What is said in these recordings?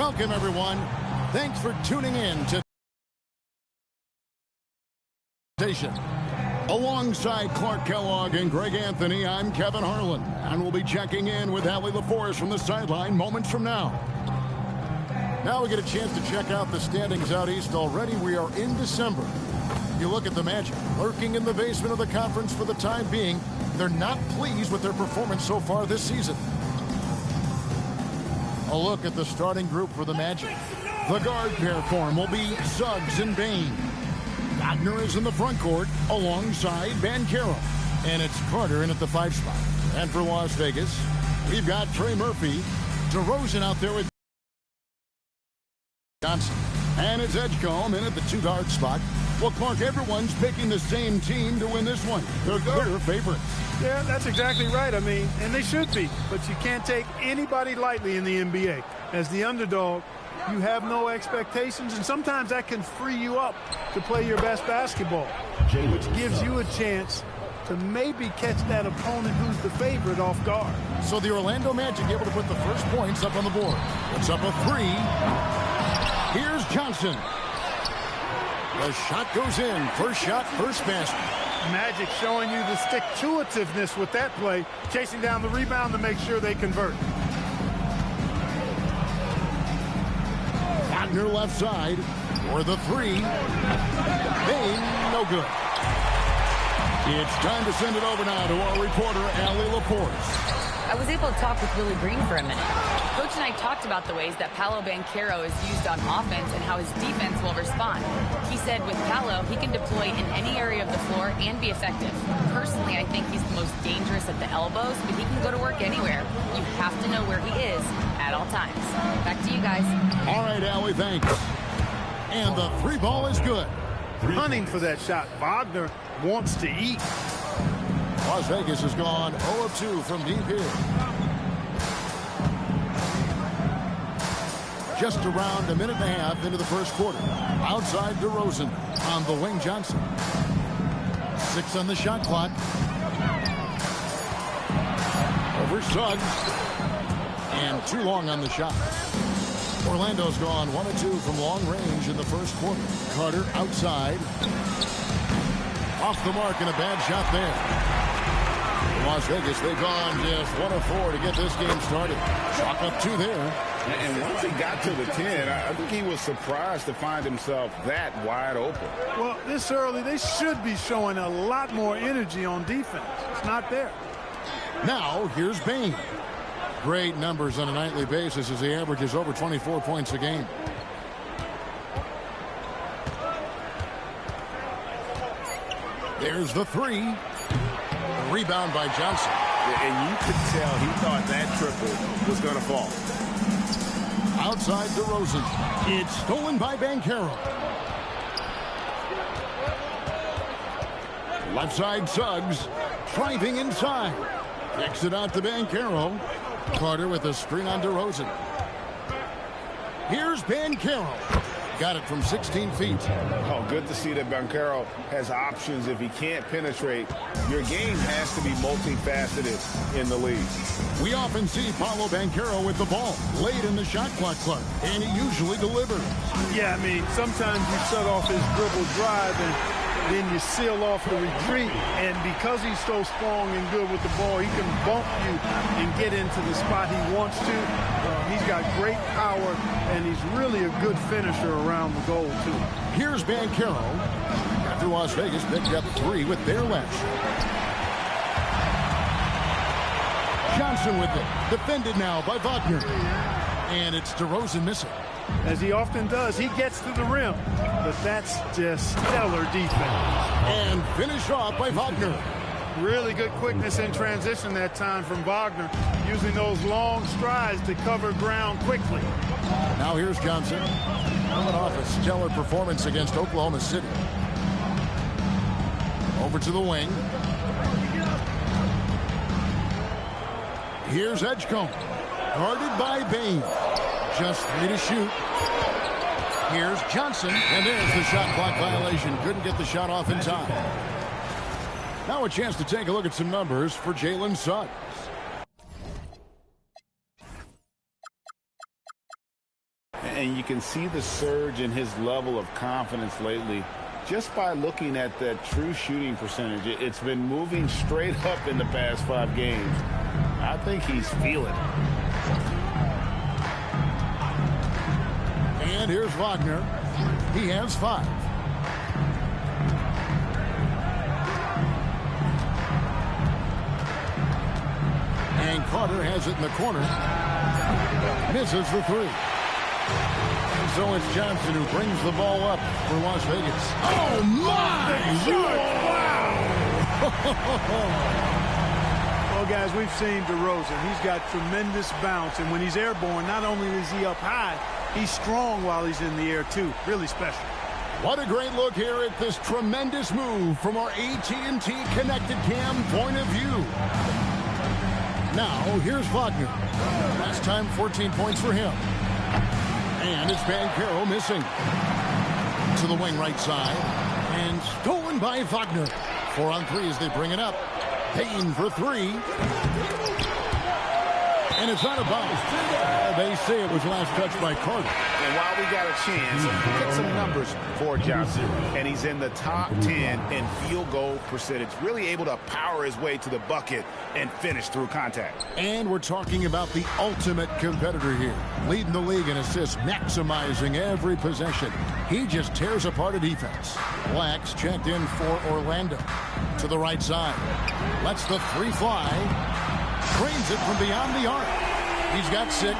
Welcome, everyone. Thanks for tuning in to Station. Alongside Clark Kellogg and Greg Anthony, I'm Kevin Harlan, and we'll be checking in with Allie LaForest from the sideline moments from now. Now we get a chance to check out the standings out east. Already we are in December. You look at the Magic, lurking in the basement of the conference for the time being. They're not pleased with their performance so far this season. A look at the starting group for the Magic. The guard pair for him will be Suggs and Bain. Wagner is in the front court alongside Banchero. And it's Carter in at the 5 spot. And for Las Vegas, we've got Trey Murphy. DeRozan out there with Johnson. And it's Edgecombe in at the 2 guard spot. Well, Clark, everyone's picking the same team to win this one. They're clear favorites. Yeah, that's exactly right. I mean, and they should be. But you can't take anybody lightly in the NBA. As the underdog, you have no expectations, and sometimes that can free you up to play your best basketball, which gives you a chance to maybe catch that opponent who's the favorite off guard. So the Orlando Magic able to put the first points up on the board. It's up a 3. Here's Johnson. The shot goes in. First shot, first basket. Magic showing you the stick-to-itiveness with that play, chasing down the rebound to make sure they convert. Wagner left side for the 3. Bain, no good. It's time to send it over now to our reporter, Allie LaForest. I was able to talk with Willie Green for a minute. Coach and I talked about the ways that Paolo Banchero is used on offense and how his defense will respond. He said with Paolo, he can deploy in any area of the floor and be effective. Personally, I think he's the most dangerous at the elbows, but he can go to work anywhere. You have to know where he is at all times. Back to you guys. All right, Allie, thanks. And the 3 ball is good. Hunting for that shot. Wagner wants to eat. Las Vegas has gone 0 of 2 from deep here. Just around a minute and a half into the first quarter. Outside DeRozan on the wing. Johnson. 6 on the shot clock. Over Suggs. And too long on the shot. Orlando's gone 1 of 2 from long range in the first quarter. Carter outside. Off the mark and a bad shot there. Las Vegas, they've gone just 1 of 4 to get this game started. Chalk up 2 there. And once he got to the 10, I think he was surprised to find himself that wide open. Well, this early, they should be showing a lot more energy on defense. It's not there. Now, here's Bain. Great numbers on a nightly basis as he averages over 24 points a game. There's the 3. Rebound by Johnson. And you could tell he thought that triple was going to fall. Outside DeRozan. It's stolen by Banchero. Left side Suggs. Driving inside. Kicks it out to Banchero. Carter with a screen on DeRozan. Here's Banchero. Got it from 16 feet. Oh, good to see that Banchero has options if he can't penetrate. Your game has to be multifaceted in the league. We often see Paolo Banchero with the ball late in the shot clock, Clark, and he usually delivers. Yeah, I mean, sometimes you shut off his dribble drive and then you seal off the retreat. And because he's so strong and good with the ball, he can bump you and get into the spot he wants to. He's got great power, and he's really a good finisher around the goal, too. Here's Banchero. After Las Vegas picked up 3 with their left. Johnson with it. Defended now by Wagner. And it's DeRozan missing. As he often does, he gets to the rim. But that's just stellar defense. And finished off by Wagner. Really good quickness in transition that time from Wagner, using those long strides to cover ground quickly. Now here's Johnson. Coming off a stellar performance against Oklahoma City. Over to the wing. Here's Edgecombe. Guarded by Bain. Just 3 to shoot. Here's Johnson. And there's the shot clock violation. Couldn't get the shot off in time. Now a chance to take a look at some numbers for Jalen Suggs. And you can see the surge in his level of confidence lately just by looking at that true shooting percentage. It's been moving straight up in the past 5 games. I think he's feeling it. And here's Wagner. He has 5. And Carter has it in the corner. Misses the 3. And so it's Johnson who brings the ball up for Las Vegas. Oh, my! Wow! Well, guys, we've seen DeRozan. He's got tremendous bounce. And when he's airborne, not only is he up high, he's strong while he's in the air, too. Really special. What a great look here at this tremendous move from our AT&T Connected Cam point of view. Now, here's Wagner. Last time, 14 points for him. And it's Banchero missing. To the wing right side. And stolen by Wagner. 4 on 3 as they bring it up. Payne for 3. And it's out of bounds. They say it was last touched by Carter. And while we got a chance, get some numbers for Johnson. And he's in the top 10 in field goal percentage. Really able to power his way to the bucket and finish through contact. And we're talking about the ultimate competitor here. Leading the league in assists, maximizing every possession. He just tears apart a defense. Black's checked in for Orlando. To the right side. Lets the 3 fly. Drains it from beyond the arc. He's got 6.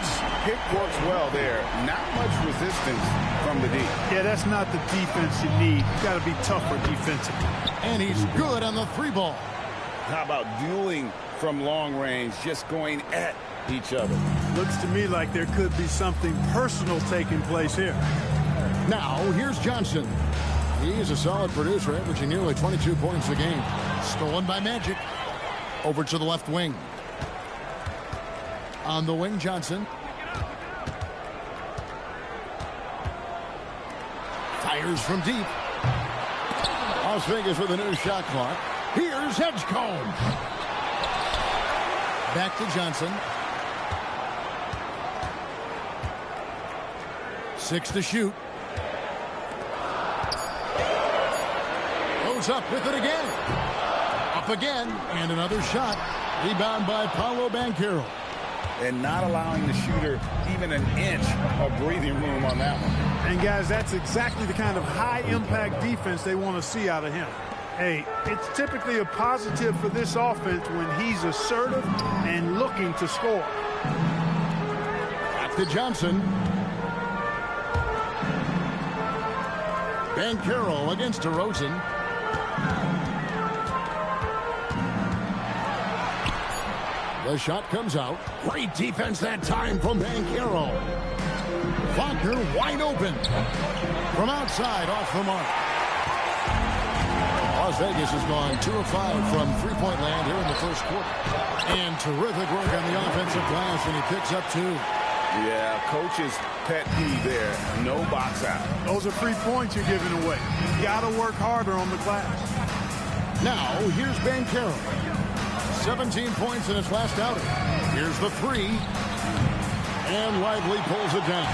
Pick works well there. Not much resistance from the D. Yeah, that's not the defense you need. You got to be tougher defensively. And he's good on the 3 ball. How about dueling from long range, just going at each other? Looks to me like there could be something personal taking place here. Now, here's Johnson. He's a solid producer, averaging nearly 22 points a game. Stolen by Magic. Over to the left wing. On the wing, Johnson. Fires from deep. Las Vegas with a new shot clock. Here's Edgecombe. Back to Johnson. 6 to shoot. Goes up with it again. Up again. And another shot. Rebound by Paolo Banchero. And not allowing the shooter even an inch of breathing room on that one. And, guys, that's exactly the kind of high-impact defense they want to see out of him. Hey, it's typically a positive for this offense when he's assertive and looking to score. Back to Johnson. Banchero against DeRozan. The shot comes out. Great defense that time from Banchero. Wagner wide open. From outside, off the mark. Las Vegas has gone 2 of 5 from three-point land here in the first quarter. And terrific work on the offensive glass, and he picks up 2. Yeah, coach's pet peeve there. No box out. Those are 3 points you're giving away. You got to work harder on the glass. Now, here's Banchero. 17 points in his last outing. Here's the 3. And Lively pulls it down.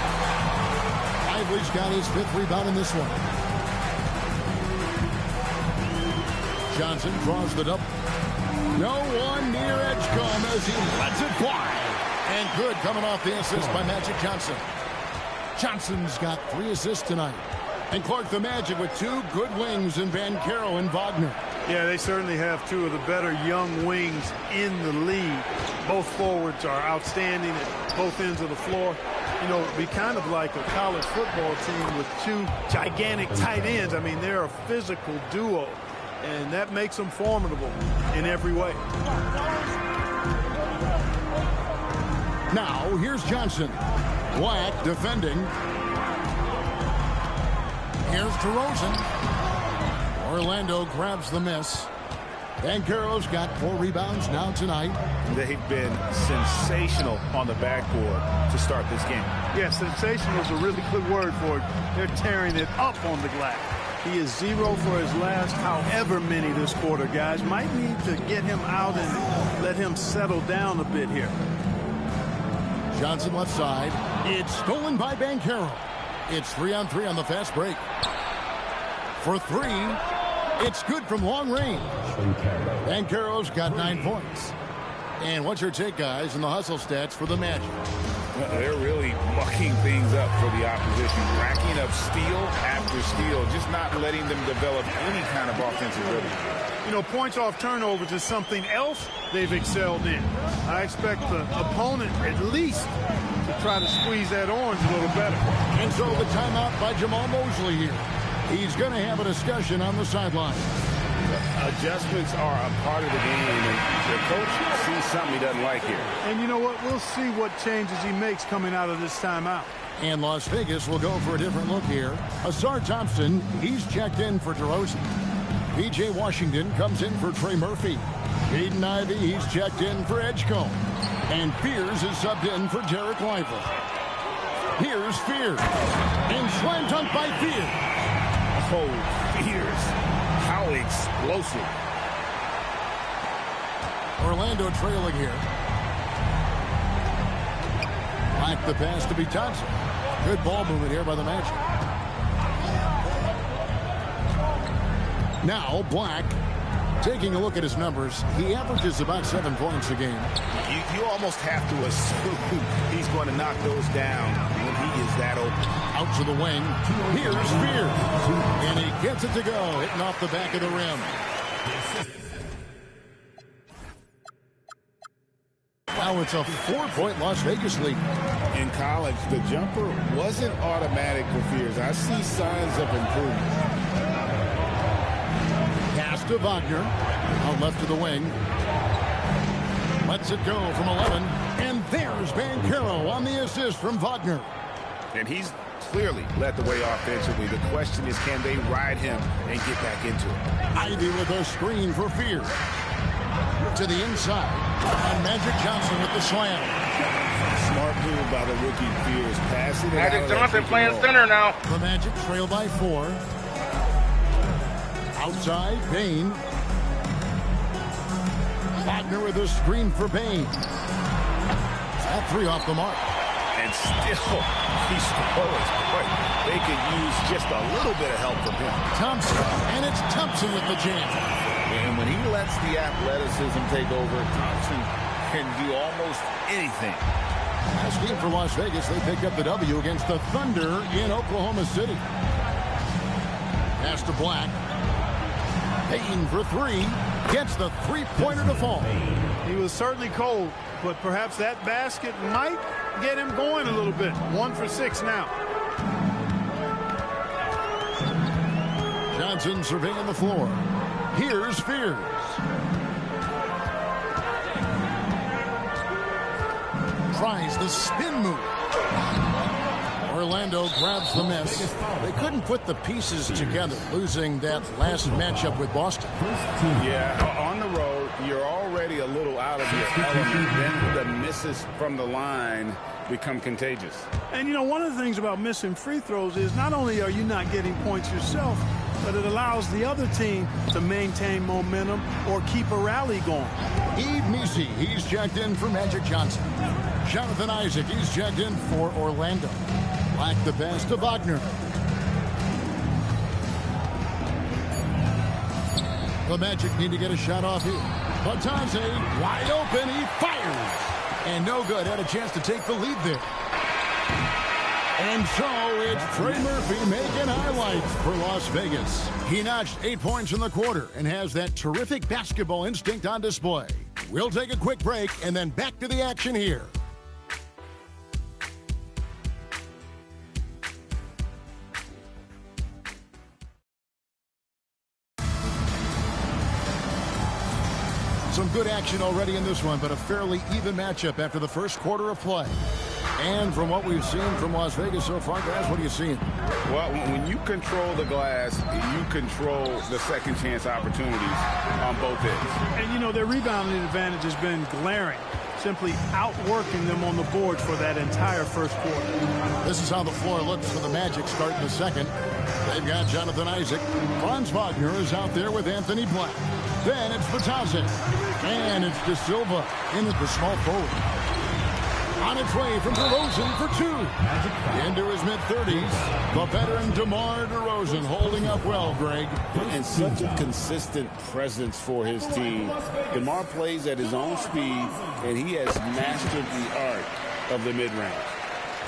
Lively's got his 5th rebound in this one. Johnson draws the double. No one near Edgecombe as he lets it fly. And good coming off the assist by Magic Johnson. Johnson's got 3 assists tonight. And Clark, the Magic with 2 good wings in Banchero and Wagner. Yeah, they certainly have 2 of the better young wings in the league. Both forwards are outstanding at both ends of the floor. You know, it'd be kind of like a college football team with 2 gigantic tight ends. I mean, they're a physical duo, and that makes them formidable in every way. Now, here's Johnson. Black defending. Here's DeRozan. Orlando grabs the miss. Banchero's got 4 rebounds now tonight. They've been sensational on the backboard to start this game. Yeah, sensational is a really good word for it. They're tearing it up on the glass. He is 0 for his last however many this quarter, guys. Might need to get him out and let him settle down a bit here. Johnson left side. It's stolen by Banchero. It's 3-on-3 on the fast break. For three, it's good from long range. Banchero's got 9 points. And what's your take, guys, in the hustle stats for the Magic? Well, they're really mucking things up for the opposition, racking up steal after steal, just not letting them develop any kind of offensive rhythm. You know, points off turnovers is something else they've excelled in. I expect the opponent at least to try to squeeze that orange a little better. And so the timeout by Jamal Mosley here. He's going to have a discussion on the sideline. Adjustments are a part of the game, and the coach sees something he doesn't like here. And you know what? We'll see what changes he makes coming out of this timeout. And Las Vegas will go for a different look here. Asar Thompson, he's checked in for DeRozan. P.J. Washington comes in for Trey Murphy. Jaden Ivey, he's checked in for Edgecombe. And Fears is subbed in for Derek Lively. Here's Fears. And slam dunk by Fears. Oh, Fears. How explosive. Orlando trailing here. Black the pass to be Thompson. Good ball movement here by the Magic. Now Black, taking a look at his numbers, he averages about 7 points a game. You almost have to assume he's going to knock those down when he is that open. Out to the wing. Here's Fears. And he gets it to go, hitting off the back of the rim. Now it's a 4-point Las Vegas lead. In college, the jumper wasn't automatic for Fears. I see signs of improvement. Pass to Wagner. Out left to the wing. Lets it go from 11. And there's Banchero on the assist from Wagner. And he's clearly led the way offensively. The question is, can they ride him and get back into it? Ivy with a screen for Fears. To the inside. And Magic Johnson with the slam. Smart move by the rookie Fears. Passing it Magic Johnson playing center now. The Magic trail by 4. Outside, Bain. Wagner with a screen for Bain. That 3 off the mark. And still, he scores. Boy, they could use just a little bit of help from him. Thompson, and it's Thompson with the jam. And when he lets the athleticism take over, Thompson can do almost anything. Last game for Las Vegas, they picked up the W against the Thunder in Oklahoma City. Pass to Black. Payton for 3. Gets the 3-pointer to fall. He was certainly cold, but perhaps that basket might get him going a little bit. 1 for 6 now. Johnson surveying the floor. Here's Fears. Tries the spin move. Orlando grabs the miss. They couldn't put the pieces together, losing that last matchup with Boston. Yeah, on the road, you're already a little out of your element. Then the misses from the line become contagious. And, you know, one of the things about missing free throws is not only are you not getting points yourself, but it allows the other team to maintain momentum or keep a rally going. Yves Missi, he's checked in for Magic Johnson. Jonathan Isaac, he's checked in for Orlando. Black the pass to Wagner. The Magic need to get a shot off here. Batanze, wide open, he fires. And no good, had a chance to take the lead there. And so it's Trey Murphy making highlights for Las Vegas. He notched 8 points in the quarter and has that terrific basketball instinct on display. We'll take a quick break and then back to the action here. Some good action already in this one, but a fairly even matchup after the first quarter of play. And from what we've seen from Las Vegas so far, guys, what are you seeing? Well, when you control the glass, you control the second chance opportunities on both ends. And, you know, their rebounding advantage has been glaring, simply outworking them on the boards for that entire first quarter. This is how the floor looks for the Magic starting the second. They've got Jonathan Isaac. Franz Wagner is out there with Anthony Black. Then it's Batanze. And it's De Silva in at the small forward. On its way from DeRozan for two. Into his mid-30s, the veteran DeMar DeRozan holding up well, Greg. And such a consistent presence for his team. DeMar plays at his own speed, and he has mastered the art of the mid-range.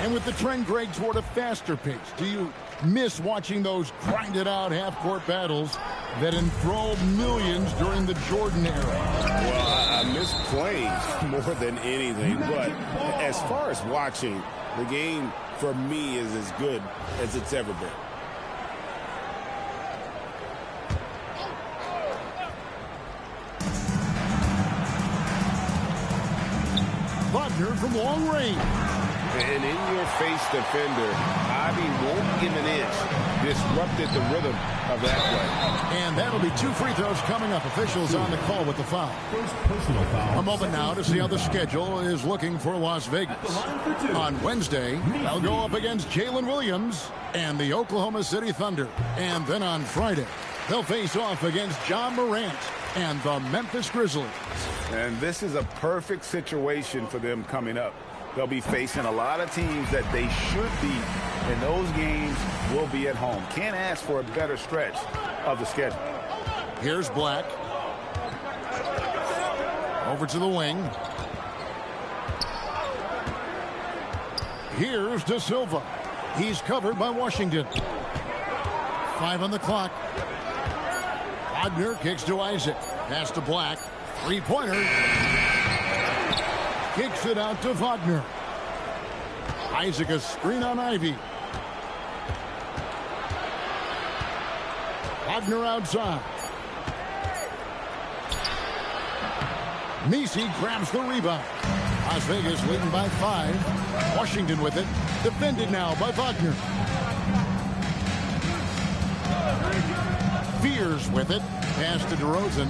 And with the trend, Greg, toward a faster pace, do you miss watching those grinded-out half-court battles that enthralled millions during the Jordan era? Well, I miss playing more than anything, but as far as watching, the game for me is as good as it's ever been. Wagner from long range. An in-your-face defender, Ivy won't give an inch. Disrupted the rhythm of that play. And that'll be 2 free throws coming up. Officials on the call with the foul. A moment now to see how the schedule is looking for Las Vegas. On Wednesday, they'll go up against Jalen Williams and the Oklahoma City Thunder. And then on Friday, they'll face off against John Morant and the Memphis Grizzlies. And this is a perfect situation for them coming up. They'll be facing a lot of teams that they should beat, and those games will be at home. Can't ask for a better stretch of the schedule. Here's Black. Over to the wing. Here's De Silva. He's covered by Washington. 5 on the clock. Wagner kicks to Isaac. Pass to Black. Three-pointer. Kicks it out to Wagner. Isaac a screen on Ivy. Wagner outside. Messi grabs the rebound. Las Vegas leading by 5. Washington with it. Defended now by Wagner. Fears with it. Pass to DeRozan.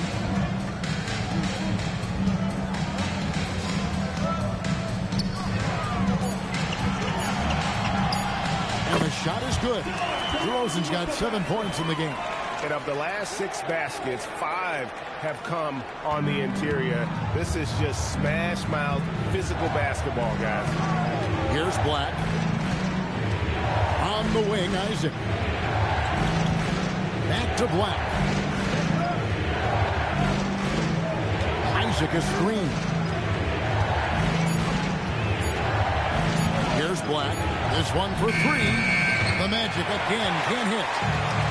And the shot is good. DeRozan's got 7 points in the game. And of the last 6 baskets, 5 have come on the interior. This is just smash-mouth physical basketball, guys. Here's Black. On the wing, Isaac. Back to Black. Isaac a screen. Here's Black. This one for 3. The Magic again can't hit.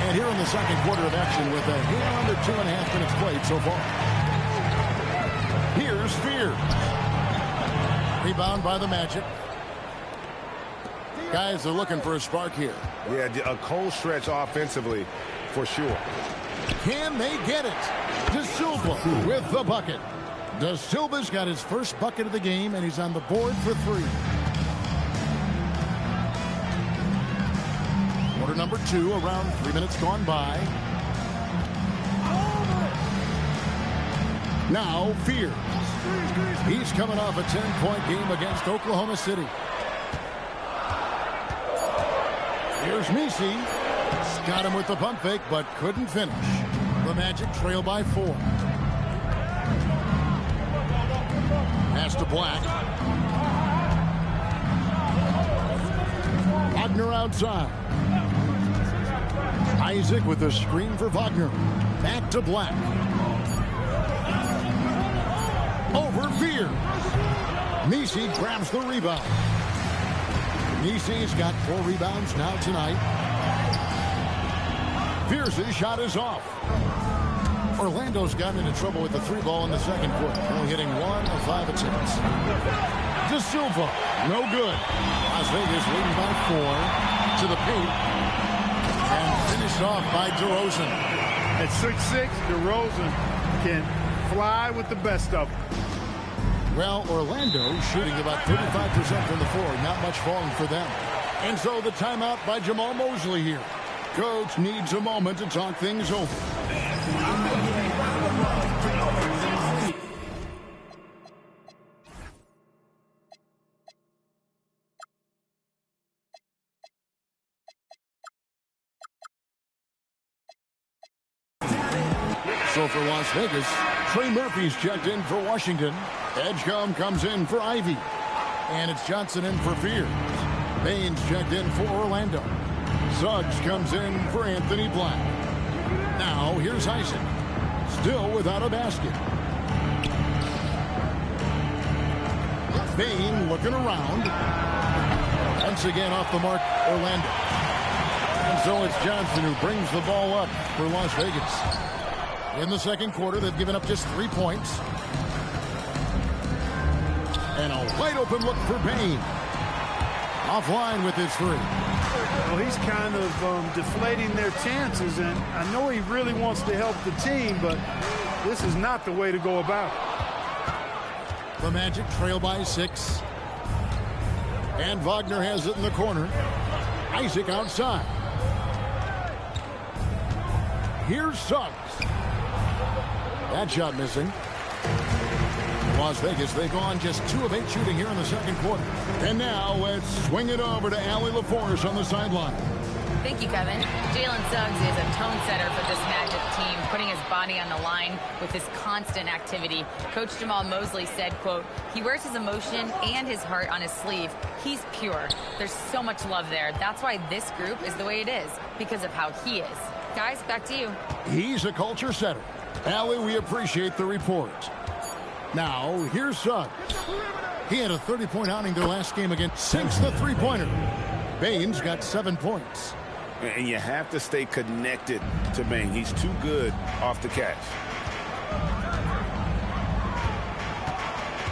And here in the second quarter of action with a hair under 2.5 minutes played so far. Here's Fear. Rebound by the Magic. Guys are looking for a spark here. Yeah, a cold stretch offensively for sure. Can they get it? De Silva with the bucket. De Silva's got his first bucket of the game, and he's on the board for 3. Quarter number 2, around 3 minutes gone by. Now Fear. He's coming off a 10-point game against Oklahoma City. Here's Messi. Got him with the pump fake, but couldn't finish. The Magic trail by 4. Pass to Black. Wagner outside. Isaac with the screen for Wagner. Back to Black. Over Fear. Messi grabs the rebound. Messi's got 4 rebounds now tonight. Pierce's shot is off. Orlando's gotten into trouble with the 3 ball in the second quarter. Only hitting 1 of 5 attempts. De Silva, no good. Las Vegas leading by 4 to the paint. And finished off by DeRozan. At 6'6", DeRozan can fly with the best of them. Well, Orlando shooting about 35% from the floor. Not much falling for them. And so the timeout by Jamal Mosley here. Coach needs a moment to talk things over. So for Las Vegas, Trey Murphy's checked in for Washington. Edgecombe comes in for Ivy. And it's Johnson in for Fear. Baines checked in for Orlando. Suggs comes in for Anthony Black. Now here's Isaac. Still without a basket. Bain looking around. Once again off the mark, Orlando. And so it's Johnson who brings the ball up for Las Vegas. In the second quarter, they've given up just 3 points. And a wide open look for Bain. Offline with his three. Well, he's kind of deflating their chances, and I know he really wants to help the team, but this is not the way to go about it. The Magic trail by 6. And Wagner has it in the corner. Isaac outside. Here's Suggs. That shot missing. Las Vegas, they've gone just 2 of 8 shooting here in the second quarter. And now let's swing it over to Allie LaForce on the sideline. Thank you, Kevin. Jalen Suggs is a tone setter for this Magic team, putting his body on the line with his constant activity. Coach Jamal Mosley said, quote, he wears his emotion and his heart on his sleeve. He's pure. There's so much love there. That's why this group is the way it is, because of how he is. Guys, back to you. He's a culture setter. Allie, we appreciate the report. Now, here's Suggs. He had a 30-point outing their last game against sinks the three-pointer. Baines got 7 points. And you have to stay connected to Bain. He's too good off the catch.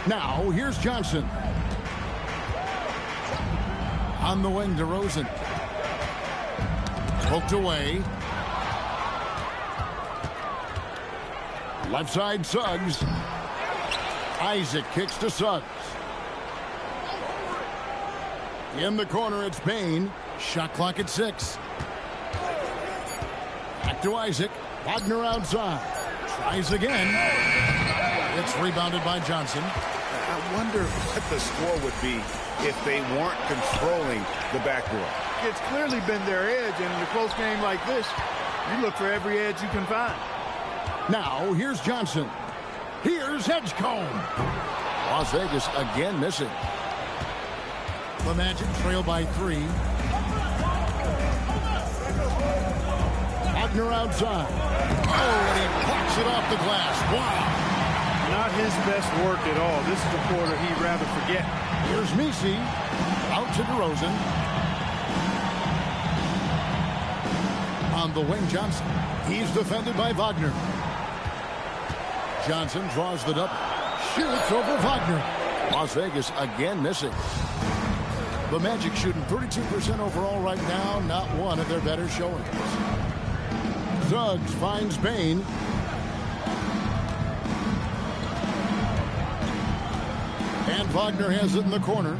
Now, here's Johnson. On the wing to Rosen. Poked away. Left side, Suggs. Isaac kicks to Suggs. In the corner, it's Bain. Shot clock at 6. Back to Isaac. Wagner outside. Tries again. It's rebounded by Johnson. I wonder what the score would be if they weren't controlling the backboard. It's clearly been their edge, and in a close game like this, you look for every edge you can find. Now, here's Johnson. Here's Edgecombe. Las Vegas again missing. The Magic trail by 3. Wagner outside. Oh, and he blocks it off the glass. Wow. Not his best work at all. This is the quarter he'd rather forget. Here's Misi. Out to DeRozan. On the wing, Johnson. He's defended by Wagner. Johnson draws the double. Shoots over Wagner. Las Vegas again missing. The Magic shooting 32% overall right now. Not one of their better showings. Suggs finds Bain. And Wagner has it in the corner.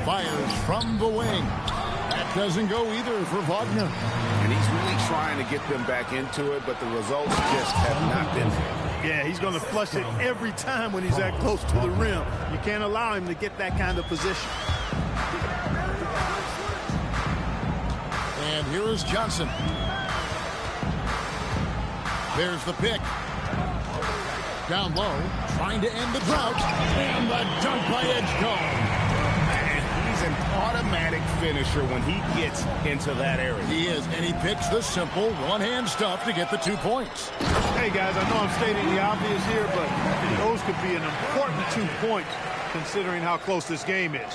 Fires from the wing. That doesn't go either for Wagner. And he's really trying to get them back into it, but the results just have not been there. Yeah, he's going to flush it every time when he's that close to the rim. You can't allow him to get that kind of position. And here is Johnson. There's the pick. Down low, trying to end the drought. And the dunk by Edgecombe. He's an automatic finisher when he gets into that area. He is, and he picks the simple one-hand stuff to get the 2 points. Hey, guys, I know I'm stating the obvious here, but those could be an important 2 points considering how close this game is.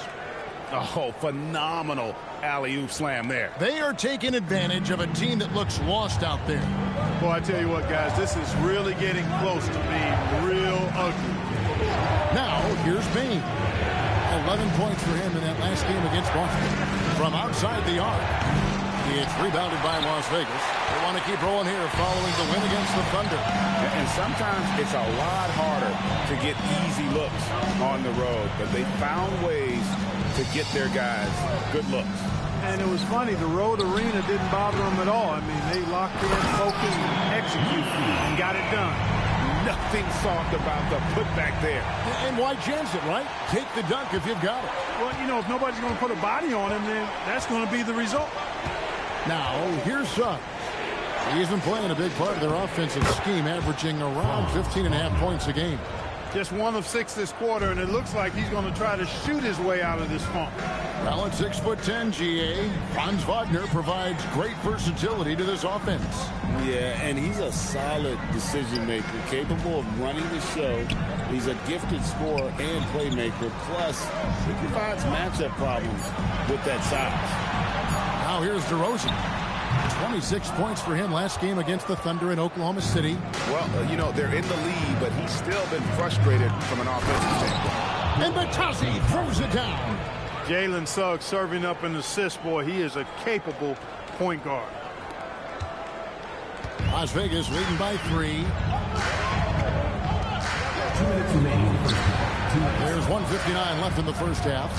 Oh, phenomenal alley-oop slam there. They are taking advantage of a team that looks lost out there. Well, I tell you what, guys, this is really getting close to being real ugly. Now, here's Bain. 11 points for him in that last game against Boston. From outside the arc. It's rebounded by Las Vegas. They want to keep rolling here following the win against the Thunder. And sometimes it's a lot harder to get easy looks on the road, but they found ways to get their guys good looks. And it was funny, the road arena didn't bother them at all. I mean, they locked in, focused, and executed, and got it done. Nothing soft about the putback there. And why chance it, right? Take the dunk if you've got it. Well, you know, if nobody's going to put a body on him, then that's going to be the result. Now, here's Suggs. He's been playing a big part of their offensive scheme, averaging around 15.5 points a game. Just 1 of 6 this quarter, and it looks like he's going to try to shoot his way out of this funk. Well, at 6'10", GA, Franz Wagner provides great versatility to this offense. Yeah, and he's a solid decision maker, capable of running the show. He's a gifted scorer and playmaker. Plus, he provides matchup problems with that size. Now here's DeRozan. 26 points for him last game against the Thunder in Oklahoma City. Well, you know, they're in the lead, but he's still been frustrated from an offensive standpoint. And Batazzi throws it down. Jalen Suggs serving up an assist, boy. He is a capable point guard. Las Vegas leading by 3. 2 minutes remaining. There's 1:59 left in the first half.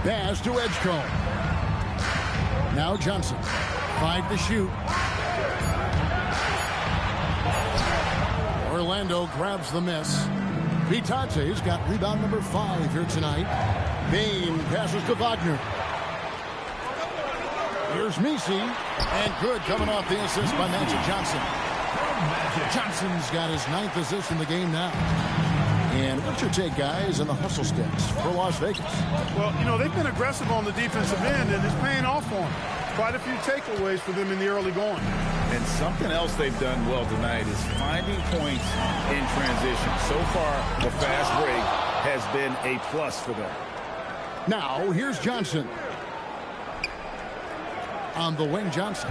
Pass to Edgecombe. Now Johnson. 5 to shoot. Orlando grabs the miss. Vitazzi's got rebound number 5 here tonight. Bain passes to Wagner. Here's Misi. And good coming off the assist by Magic Johnson. Johnson's got his 9th assist in the game now. And what's your take, guys, on the hustle sticks for Las Vegas? Well, you know, they've been aggressive on the defensive end, and it's paying off for them. Quite a few takeaways for them in the early going. And something else they've done well tonight is finding points in transition. So far, the fast break has been a plus for them. Now, here's Johnson. On the wing, Johnson.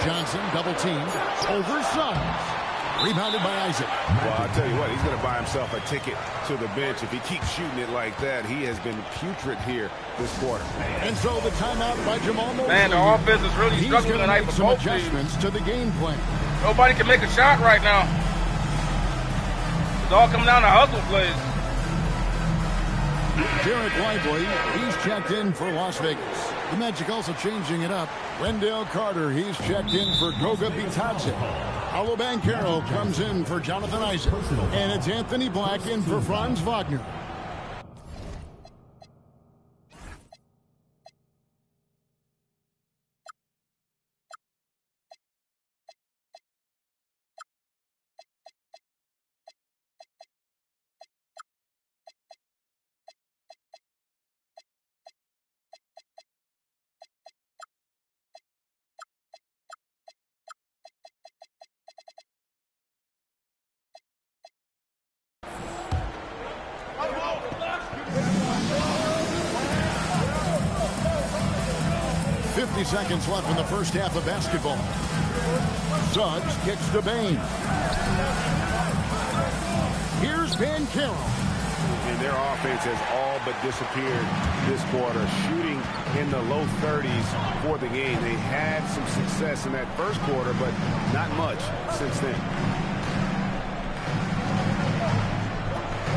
Johnson double teamed over Suggs. Rebounded by Isaac. Well, I'll tell you what, he's going to buy himself a ticket to the bench. If he keeps shooting it like that, he has been putrid here this quarter. And so the timeout by Jamal Mosley. Man, the offense is really struggling tonight for some both teams. adjustments to the game plan. Nobody can make a shot right now. It's all coming down to hustle plays. Derek Lively, he's checked in for Las Vegas. The Magic also changing it up. Wendell Carter, he's checked in for Goga Bitadze. Paolo Banchero comes in for Jonathan Isaac. And it's Anthony Black in for Franz Wagner. Seconds left in the first half of basketball. Suggs kicks to Bain. Here's Banchero. And their offense has all but disappeared this quarter, shooting in the low 30s for the game. They had some success in that first quarter, but not much since then.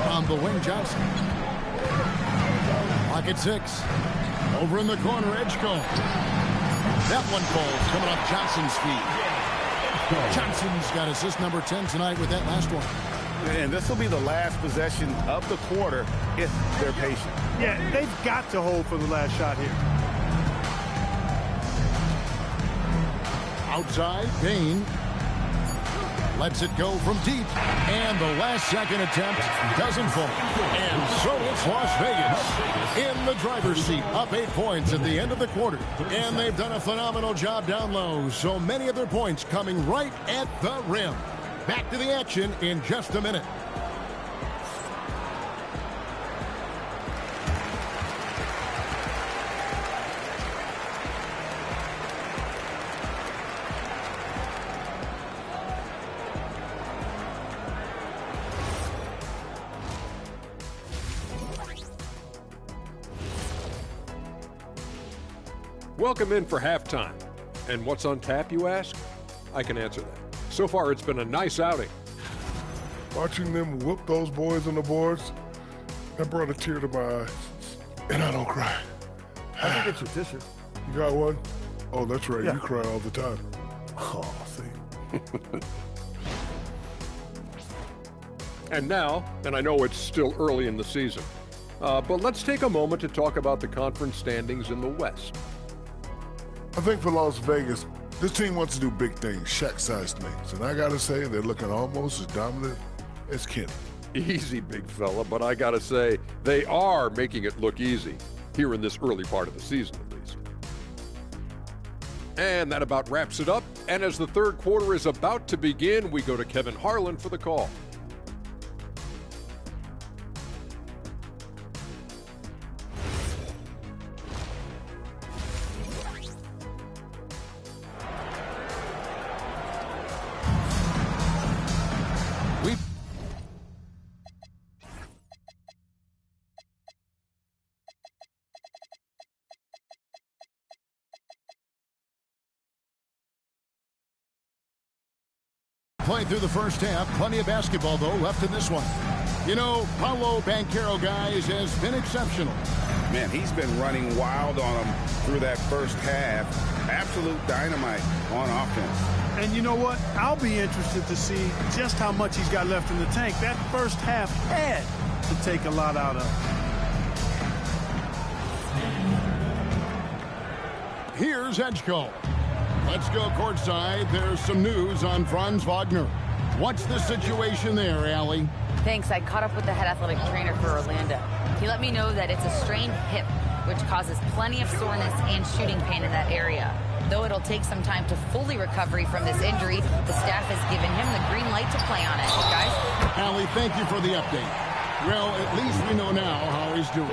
On the wing, Johnson. Pocket 6. Over in the corner, Edgecombe. That one falls coming off Johnson's feet. Johnson's got assist number 10 tonight with that last one. And this will be the last possession of the quarter if they're patient. Yeah, they've got to hold for the last shot here. Outside, Bain lets it go from deep. And the last second attempt doesn't fall. And so it's Las Vegas in the driver's seat, up 8 points at the end of the quarter. And they've done a phenomenal job down low. So many of their points coming right at the rim. Back to the action in just a minute. Welcome in for halftime. And what's on tap, you ask? I can answer that. So far, it's been a nice outing. Watching them whoop those boys on the boards, that brought a tear to my eyes. And I don't cry. I can get you a tissue. You got one? Oh, that's right. Yeah. You cry all the time. Oh, see. And now, and I know it's still early in the season, but let's take a moment to talk about the conference standings in the West. I think for Las Vegas, This team wants to do big things, Shaq-sized things. And I got to say, they're looking almost as dominant as Kenny. Easy, big fella, but I got to say, they are making it look easy here in this early part of the season, at least. And that about wraps it up. And as the third quarter is about to begin, we go to Kevin Harlan for the call. Played through the first half. Plenty of basketball, though, left in this one. You know, Paolo Banchero, guys, has been exceptional. Man, he's been running wild on them through that first half. Absolute dynamite on offense. And you know what? I'll be interested to see just how much he's got left in the tank. That first half had to take a lot out of him. Here's Edgecombe. Let's go courtside. There's some news on Franz Wagner. What's the situation there, Allie? Thanks. I caught up with the head athletic trainer for Orlando. He let me know that it's a strained hip, which causes plenty of soreness and shooting pain in that area. Though it'll take some time to fully recover from this injury, the staff has given him the green light to play on it. Guys? Allie, thank you for the update. Well, at least we know now how he's doing.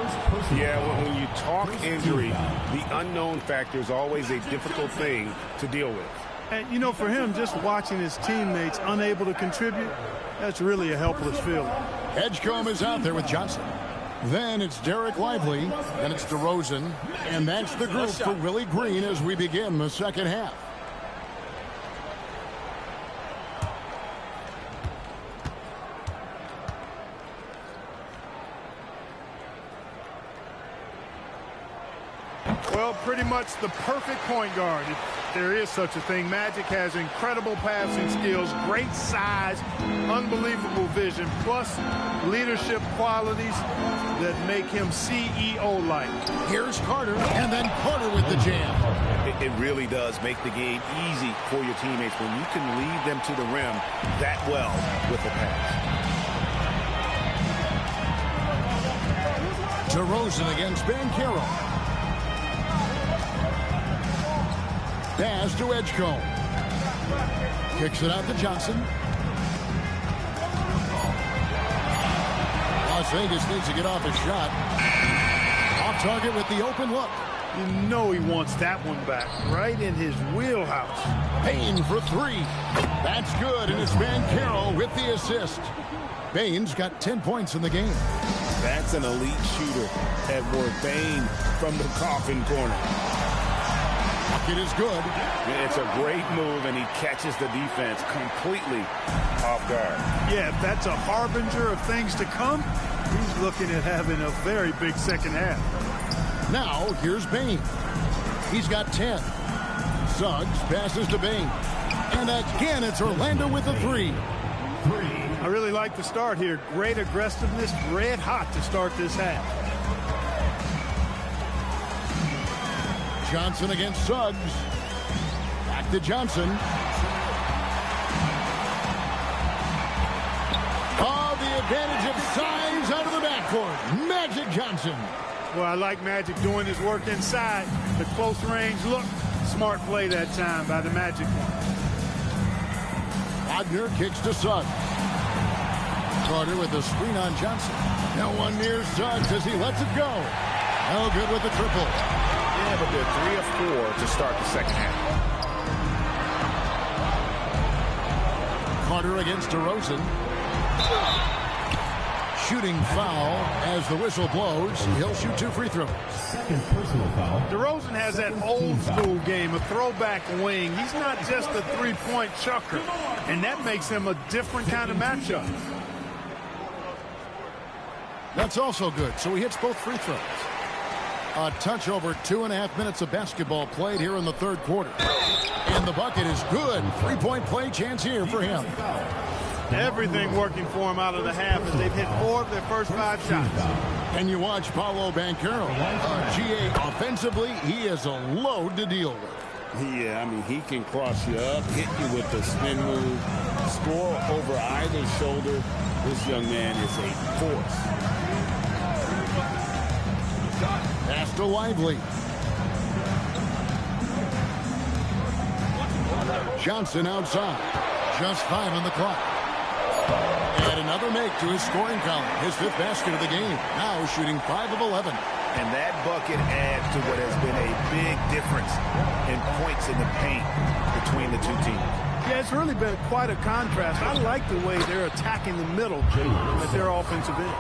Yeah, when you talk injury, the unknown factor is always a difficult thing to deal with. And, you know, for him, just watching his teammates unable to contribute, that's really a helpless feeling. Edgecombe is out there with Johnson. Then it's Derek Lively, then it's DeRozan, and that's the group for Willie Green as we begin the second half. Well, pretty much the perfect point guard, if there is such a thing. Magic has incredible passing skills, great size, unbelievable vision, plus leadership qualities that make him CEO-like. Here's Carter, and then Carter with the jam. It really does make the game easy for your teammates when you can lead them to the rim that well with the pass. DeRozan against Banchero. Pass to Edgecombe. Kicks it out to Johnson. Las Vegas needs to get off his shot. Off target with the open look. You know he wants that one back, right in his wheelhouse. Payne for three. That's good, and it's Banchero with the assist. Bane's got 10 points in the game. That's an elite shooter, Edward Bane from the coffin corner. It is good. It's a great move, and he catches the defense completely off guard. Yeah, if that's a harbinger of things to come, he's looking at having a very big second half. Now, here's Bane. He's got 10. Suggs passes to Bane. And again, it's Orlando with a three. I really like the start here. Great aggressiveness, red hot to start this half. Johnson against Suggs. Back to Johnson. Oh, the advantage of size out of the backcourt. Magic Johnson. Well, I like Magic doing his work inside. The close range look. Smart play that time by the Magic one. Wagner kicks to Suggs. Carter with the screen on Johnson. Now one near Suggs as he lets it go. No good with the triple. Yeah, but they're 3 of 4 to start the second half. Carter against DeRozan. Shooting foul as the whistle blows. He'll shoot 2 free throws. Second personal foul. DeRozan has that old school game, a throwback wing. He's not just a three-point chucker, and that makes him a different kind of matchup. That's also good. So he hits both free throws. A touch over 2.5 minutes of basketball played here in the third quarter. And the bucket is good. 3-point play chance here for him. Everything working for him out of the half as they've hit 4 of their first 5 shots. And you watch Paolo Banchero. GA offensively, he is a load to deal with. Yeah, I mean, he can cross you up, hit you with the spin move, score over either shoulder. This young man is a force. Pass to Lively. Johnson outside. Just 5 on the clock. And another make to his scoring column. His 5th basket of the game. Now shooting 5 of 11. And that bucket adds to what has been a big difference in points in the paint between the two teams. Yeah, it's really been quite a contrast. I like the way they're attacking the middle at their offensive end.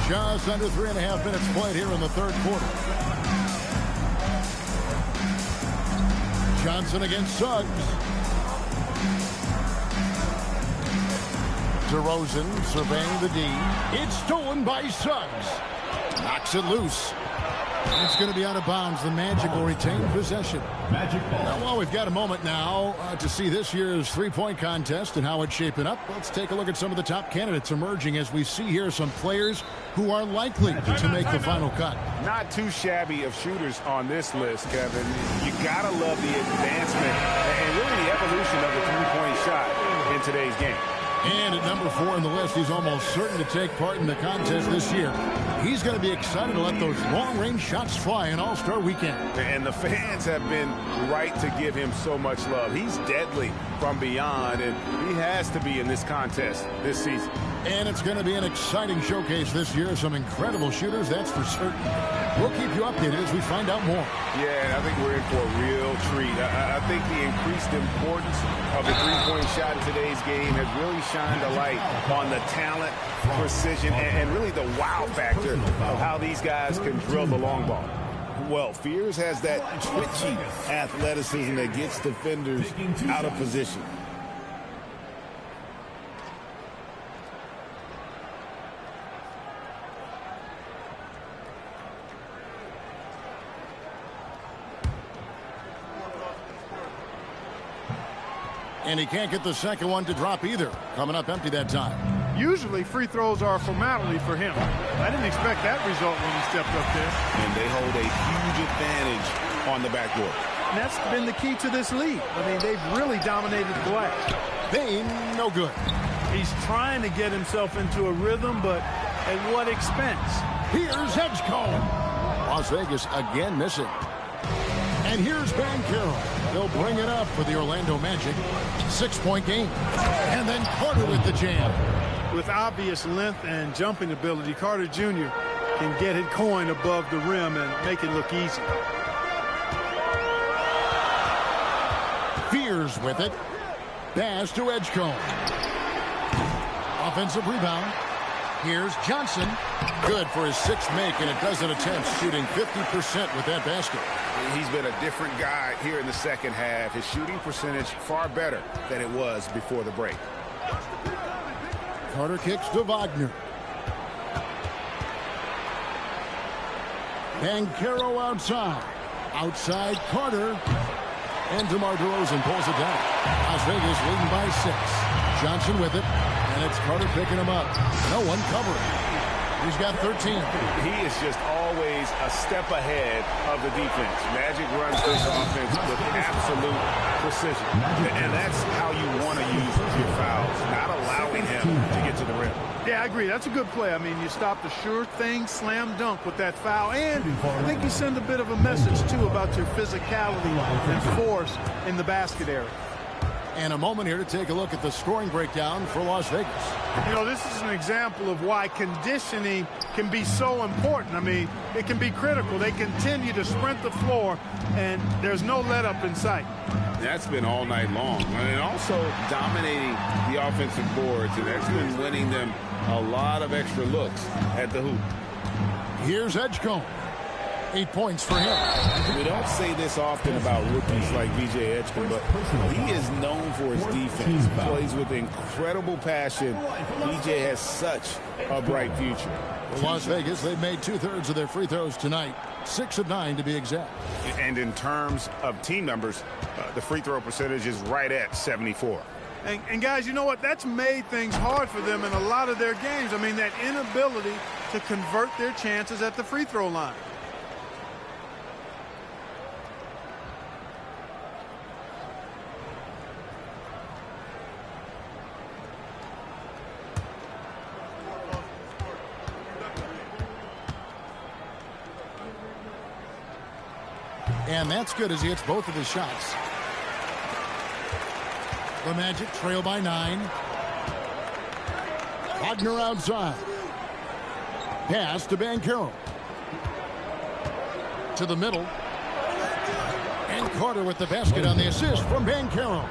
Just under 3.5 minutes played here in the 3rd quarter. Johnson against Suggs. DeRozan surveying the D. It's stolen by Suggs. Knocks it loose. It's going to be out of bounds. The Magic will retain possession. Magic ball. Well, we've got a moment now to see this year's three-point contest and how it's shaping up. Let's take a look at some of the top candidates emerging as we see here some players who are likely to make the final cut. Not too shabby of shooters on this list, Kevin. You got to love the advancement and really the evolution of the three-point shot in today's game. And at number 4 on the list, he's almost certain to take part in the contest this year. He's going to be excited to let those long-range shots fly in All-Star Weekend. And the fans have been right to give him so much love. He's deadly from beyond, and he has to be in this contest this season. And it's going to be an exciting showcase this year. Some incredible shooters, that's for certain. We'll keep you updated as we find out more. Yeah, I think we're in for a real treat. I think the increased importance of the three-point shot in today's game has really shined a light on the talent, precision, and really the wow factor of how these guys can drill the long ball. Well, Fears has that twitchy athleticism that gets defenders out of position. And he can't get the second one to drop either. Coming up empty that time. Usually free throws are a formality for him. I didn't expect that result when he stepped up there. And they hold a huge advantage on the backboard. And that's been the key to this league. I mean, they've really dominated the glass. Bain, no good. He's trying to get himself into a rhythm, but at what expense? Here's Edgecombe. Las Vegas again missing. And here's Banchero. They'll bring it up for the Orlando Magic. 6-point game. And then Carter with the jam. With obvious length and jumping ability, Carter Jr. can get it going above the rim and make it look easy. Fears with it. Pass to Edgecombe. Offensive rebound. Here's Johnson. Good for his 6th make, and a dozen attempts, shooting 50% with that basket. He's been a different guy here in the second half. His shooting percentage far better than it was before the break. Carter kicks to Wagner. Banchero outside. Outside Carter. And DeMar DeRozan pulls it down. Las Vegas leading by 6. Johnson with it. And it's Carter picking him up. No one covering. He's got 13. He is just always a step ahead of the defense. Magic runs this offense with absolute precision. And that's how you want to use your fouls, not allowing him to get to the rim. Yeah, I agree. That's a good play. I mean, you stop the sure thing, slam dunk with that foul. And I think you send a bit of a message, too, about your physicality and force in the basket area. And a moment here to take a look at the scoring breakdown for Las Vegas. You know, this is an example of why conditioning can be so important. I mean, it can be critical. They continue to sprint the floor, and there's no let-up in sight. That's been all night long. And also dominating the offensive boards, and that's been winning them a lot of extra looks at the hoop. Here's Edgecombe. 8 points for him. We don't say this often about rookies like VJ Edgecombe, but he is known for his defense. He plays with incredible passion. VJ has such a bright future. Las Vegas, they've made 2/3 of their free throws tonight. 6 of 9 to be exact. And in terms of team numbers, the free throw percentage is right at 74. And guys, you know what? That's made things hard for them in a lot of their games. I mean, that inability to convert their chances at the free throw line. And that's good as he hits both of his shots. The Magic trail by 9. Wagner outside. Pass to Banchero. To the middle. And Carter with the basket on the assist from Banchero.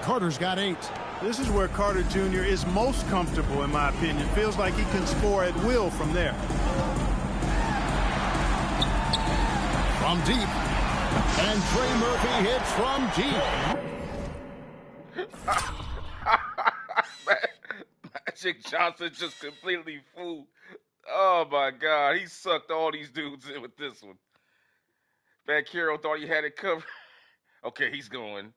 Carter's got 8. This is where Carter Jr. is most comfortable, in my opinion. Feels like he can score at will from there. From deep. And Trey Murphy hits from deep. Magic Johnson just completely fooled. Oh, my God. He sucked all these dudes in with this one. Banchero thought he had it covered. Okay, he's going.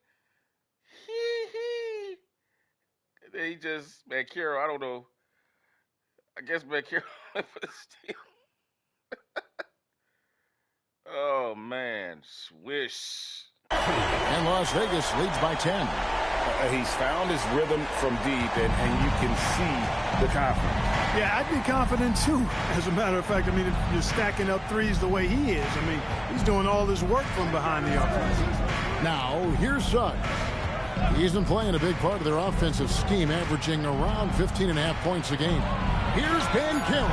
And then he just, Banchero, I don't know. I guess Banchero went for the steal. Oh, man. Swish. And Las Vegas leads by 10. He's found his rhythm from deep, and you can see the confidence. Yeah, I'd be confident, too. As a matter of fact, I mean, if you're stacking up threes the way he is, I mean, he's doing all this work from behind the arc. Now, here's Suggs. He's been playing a big part of their offensive scheme, averaging around 15.5 points a game. Here's Banchero.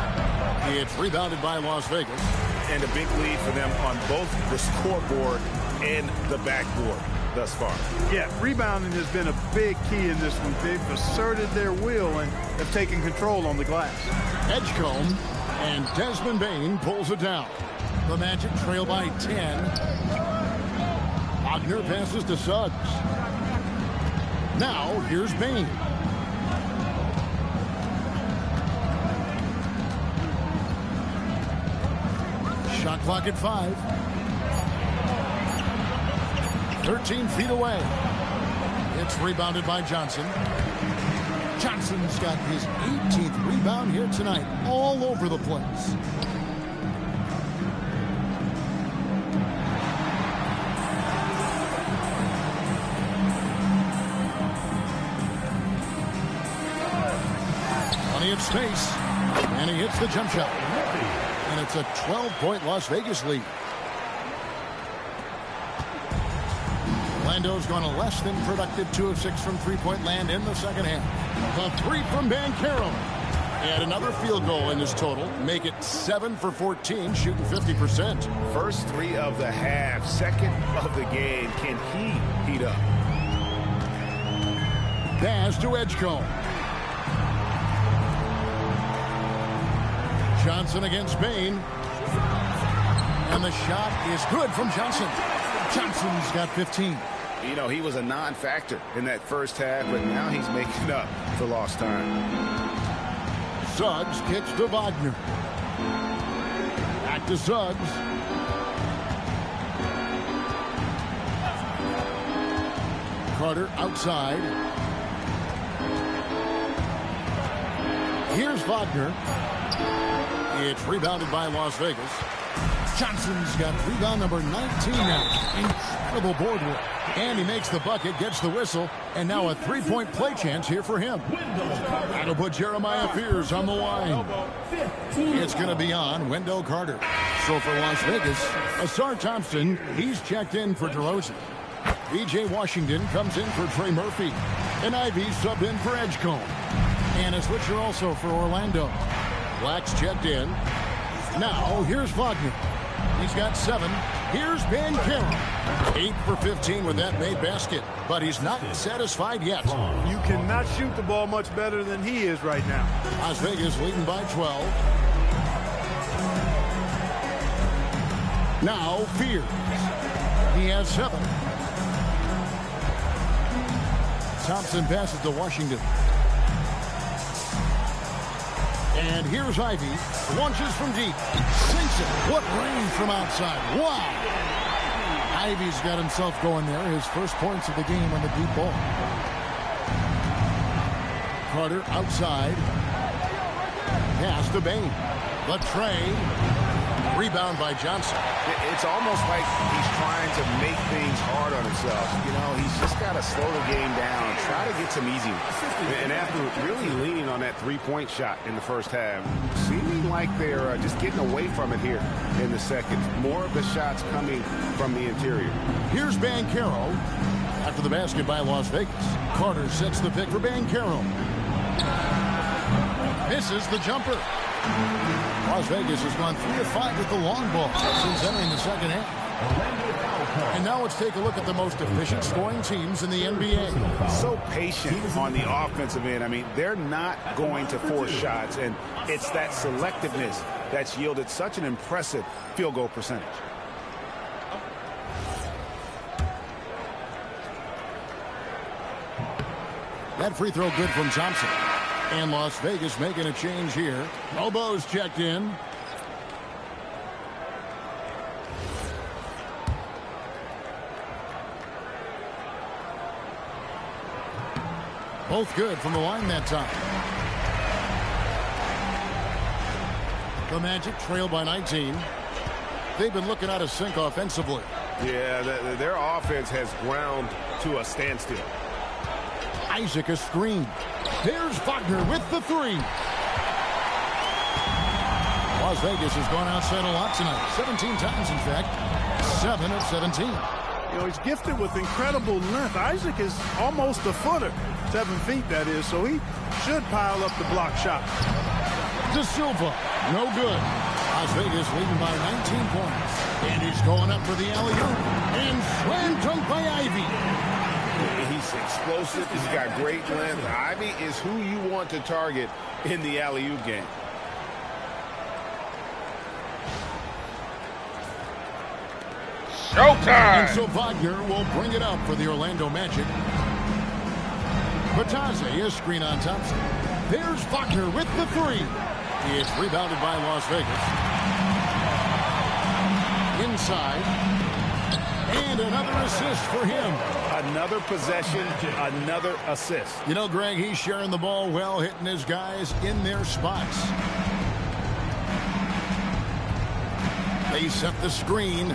It's rebounded by Las Vegas. And a big lead for them on both the scoreboard and the backboard thus far. Yeah, rebounding has been a big key in this one. They've asserted their will and have taken control on the glass. Edgecombe and Desmond Bane pulls it down. The Magic trail by 10. Wagner passes to Suggs. Now, here's Bane. Shot clock at 5. 13 feet away. It's rebounded by Johnson. Johnson's got his 18th rebound here tonight, all over the place. Plenty of space, and he hits the jump shot. And it's a 12-point Las Vegas lead. Orlando's gone a less than productive 2 of 6 from three-point land in the second half. The 3 from Banchero. And another field goal in his total. Make it 7 for 14, shooting 50%. First 3 of the half, second of the game. Can he heat up? Pass to Edgecombe. Johnson against Bane. And the shot is good from Johnson. Johnson's got 15. You know, he was a non-factor in that first half, but now he's making up for lost time. Suggs kicks to Wagner. Back to Suggs. Carter outside. Here's Wagner. It's rebounded by Las Vegas. Johnson's got rebound number 19 now. Incredible board work. And he makes the bucket, gets the whistle, and now a three-point play chance here for him. That'll put Jeremiah Fears on the line. It's going to be on Wendell Carter. So for Las Vegas, Asar Thompson, he's checked in for DeRozan. B.J. Washington comes in for Trey Murphy. And Ivy subbed in for Edgecombe. And a switcher also for Orlando. Black's checked in. Now, here's Wagner. He's got 7. Here's Banchero. 8 for 15 with that made basket. But he's not satisfied yet. You cannot shoot the ball much better than he is right now. Las Vegas leading by 12. Now, Fears. He has 7. Thompson passes to Washington. And here's Ivy. Launches from deep. Sinks it. What range from outside. Wow. Ivy's got himself going there. His first points of the game on the deep ball. Carter outside. Pass to Bane. The tray. rebound by Johnson. It's almost like he's trying to make things hard on himself. You know, he's just got to slow the game down, try to get some easy ones. And after really leaning on that three-point shot in the first half, seeming like they're just getting away from it here in the second. More of the shots coming from the interior. Here's Banchero. After the basket by Las Vegas, Carter sets the pick for Banchero. Misses the jumper. Las Vegas has gone 3 of 5 with the long ball since entering the second half. And now let's take a look at the most efficient scoring teams in the NBA. So patient on the offensive end. I mean, they're not going to force shots, and it's that selectiveness that's yielded such an impressive field goal percentage. That free throw good from Thompson. And Las Vegas making a change here. Elbows checked in. Both good from the line that time. The Magic trail by 19. They've been looking out of sync offensively. Yeah, their offense has ground to a standstill. Isaac a screen. There's Wagner with the three. Las Vegas has gone outside a lot tonight. 17 times, in fact. 7 of 17. You know, he's gifted with incredible length. Isaac is almost a footer. 7 feet, that is. So he should pile up the block shot. De Silva, no good. Las Vegas leading by 19 points. And he's going up for the alley-oop. And slam dunk by Ivy. He's explosive. He's got great length. Ivy is who you want to target in the alley-oop game. Showtime! And so Wagner will bring it up for the Orlando Magic. Bataze is screen on Thompson. There's Wagner with the three. It's rebounded by Las Vegas. Inside. And another assist for him. Another possession, another assist. You know, Greg, he's sharing the ball well, hitting his guys in their spots. They set the screen.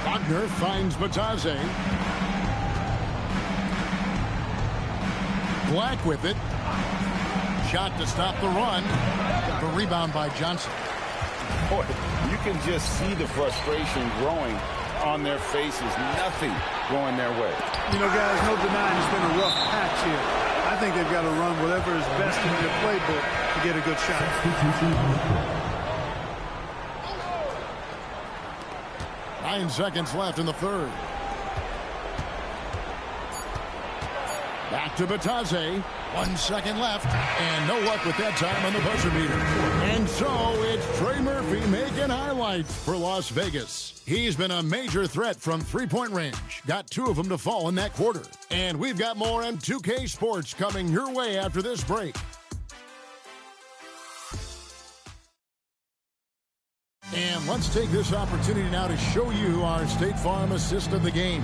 Wagner finds Bataze. Black with it. Shot to stop the run. The rebound by Johnson. Boy, you can just see the frustration growing on their faces. Nothing going their way. You know, guys, no denying it's been a rough patch here. I think they've got to run whatever is best in their playbook to get a good shot. 9 seconds left in the third. Back to Bataze. 1 second left. And no luck with that time on the buzzer beater. And so it's Trey Murphy making highlights for Las Vegas. He's been a major threat from three-point range. Got 2 of them to fall in that quarter. And we've got more M2K Sports coming your way after this break. And let's take this opportunity now to show you our State Farm assist of the game.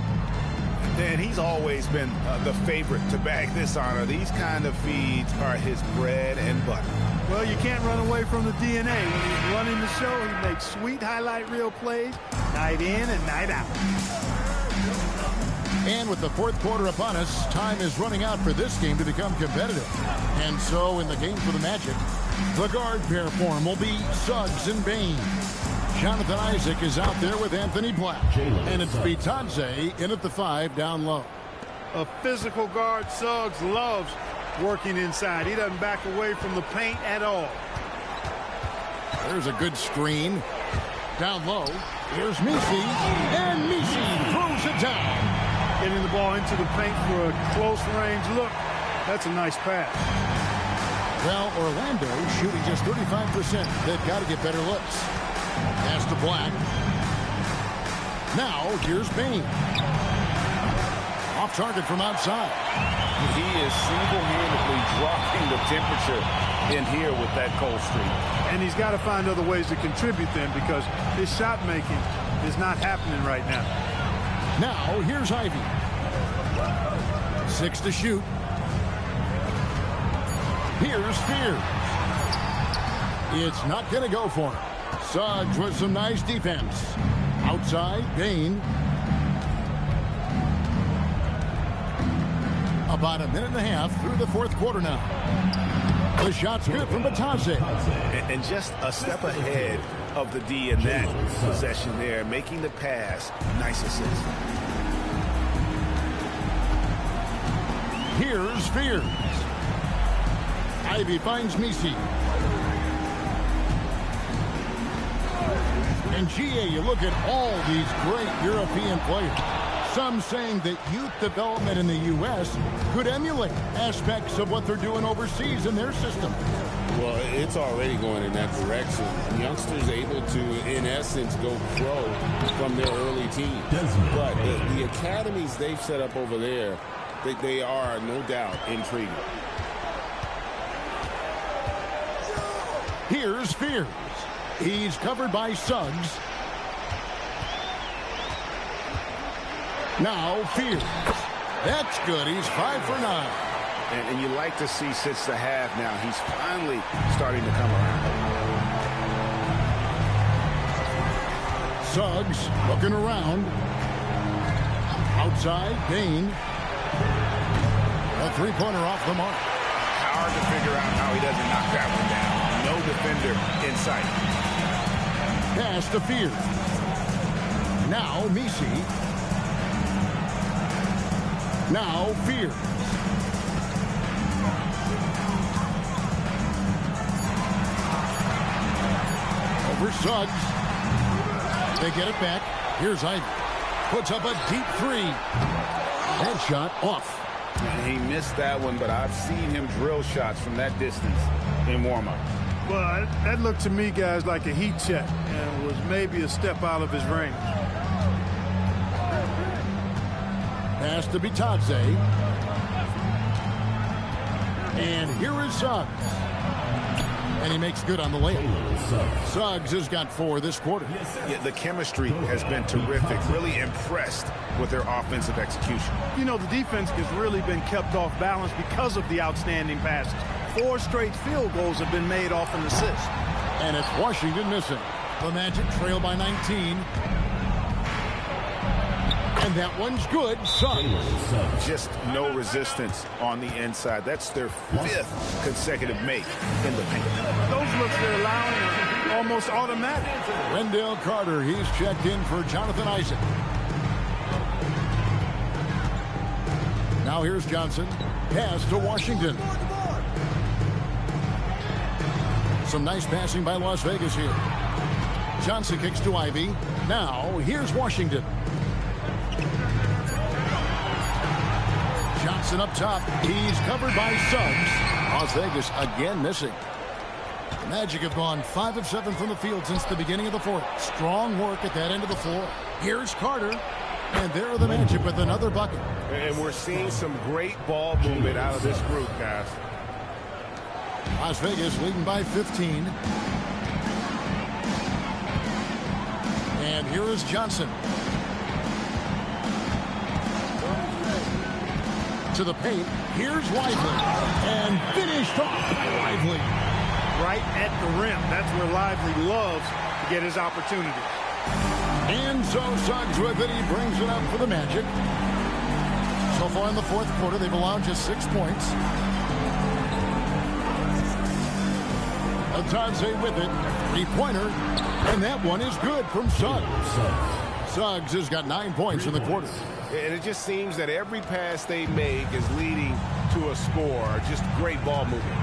Dan, he's always been the favorite to bag this honor. These kind of feeds are his bread and butter. Well, you can't run away from the DNA. When he's running the show, he makes sweet highlight reel plays night in and night out. And with the fourth quarter upon us, time is running out for this game to become competitive. And so in the game for the Magic, the guard pair form will be Suggs and Bain. Jonathan Isaac is out there with Anthony Black. And it's Bataze in at the 5 down low. A physical guard, Suggs loves working inside. He doesn't back away from the paint at all. There's a good screen. Down low, here's Misi. And Misi throws it down. Getting the ball into the paint for a close range look. That's a nice pass. Well, Orlando shooting just 35%. They've got to get better looks. Pass to Black. Now, here's Bain. Off target from outside. He is single-handedly dropping the temperature in here with that cold streak. And he's got to find other ways to contribute then, because his shot making is not happening right now. Now, here's Ivy. 6 to shoot. Here's Fear. It's not going to go for him. Suggs with some nice defense. Outside, Bain. About a minute and a half through the fourth quarter now. The shot's good from Batadze. And just a step ahead of the D in that possession there, making the pass. Nice assist. Here's Fears. Ivy finds Misi. And GA, you look at all these great European players. Some saying that youth development in the U.S. could emulate aspects of what they're doing overseas in their system. Well, it's already going in that direction. Youngsters able to, in essence, go pro from their early teens. But the academies they've set up over there, they are, no doubt, intriguing. Here's Fears. He's covered by Suggs. Now Fears. That's good. He's 5 for 9. And you like to see since the half now, he's finally starting to come around. Suggs looking around. Outside, Bain. A three-pointer off the mark. Hard to figure out how he doesn't knock that one down. No defender in sight. Pass to Fears. Now Misi. Now Fears. Over Suggs. They get it back. Here's Ivy. Puts up a deep three. That shot off. He missed that one, but I've seen him drill shots from that distance in warm-up. Well, that looked to me, guys, like a heat check and was maybe a step out of his range. Pass to Batadze. And here is Suggs. And he makes good on the layup. Suggs has got 4 this quarter. Yeah, the chemistry has been terrific. Really impressed with their offensive execution. You know, the defense has really been kept off balance because of the outstanding passes. 4 straight field goals have been made off an assist. And it's Washington missing. The Magic trail by 19. And that one's good. Suggs. Just no resistance on the inside. That's their 5th consecutive make in the paint. Those looks they're allowing are almost automatic. Wendell Carter, he's checked in for Jonathan Isaac. Now here's Johnson. Pass to Washington. Some nice passing by Las Vegas here. Johnson kicks to Ivy. Now here's Washington. Johnson up top. He's covered by Suggs. Las Vegas again missing. The Magic have gone 5 of 7 from the field since the beginning of the fourth. Strong work at that end of the floor. Here's Carter. And there are the Magic with another bucket. And we're seeing some great ball movement out of this group, guys. Las Vegas leading by 15. And here is Johnson. To the paint. Here's Lively. And finished off by Lively. Right at the rim. That's where Lively loves to get his opportunity. And so Suggs with it. He brings it up for the Magic. So far in the fourth quarter, they've allowed just 6 points. Batadze with it. 3-pointer. And that one is good from Suggs. Suggs has got 9 points in the quarter. And it just seems that every pass they make is leading to a score. Just great ball movement.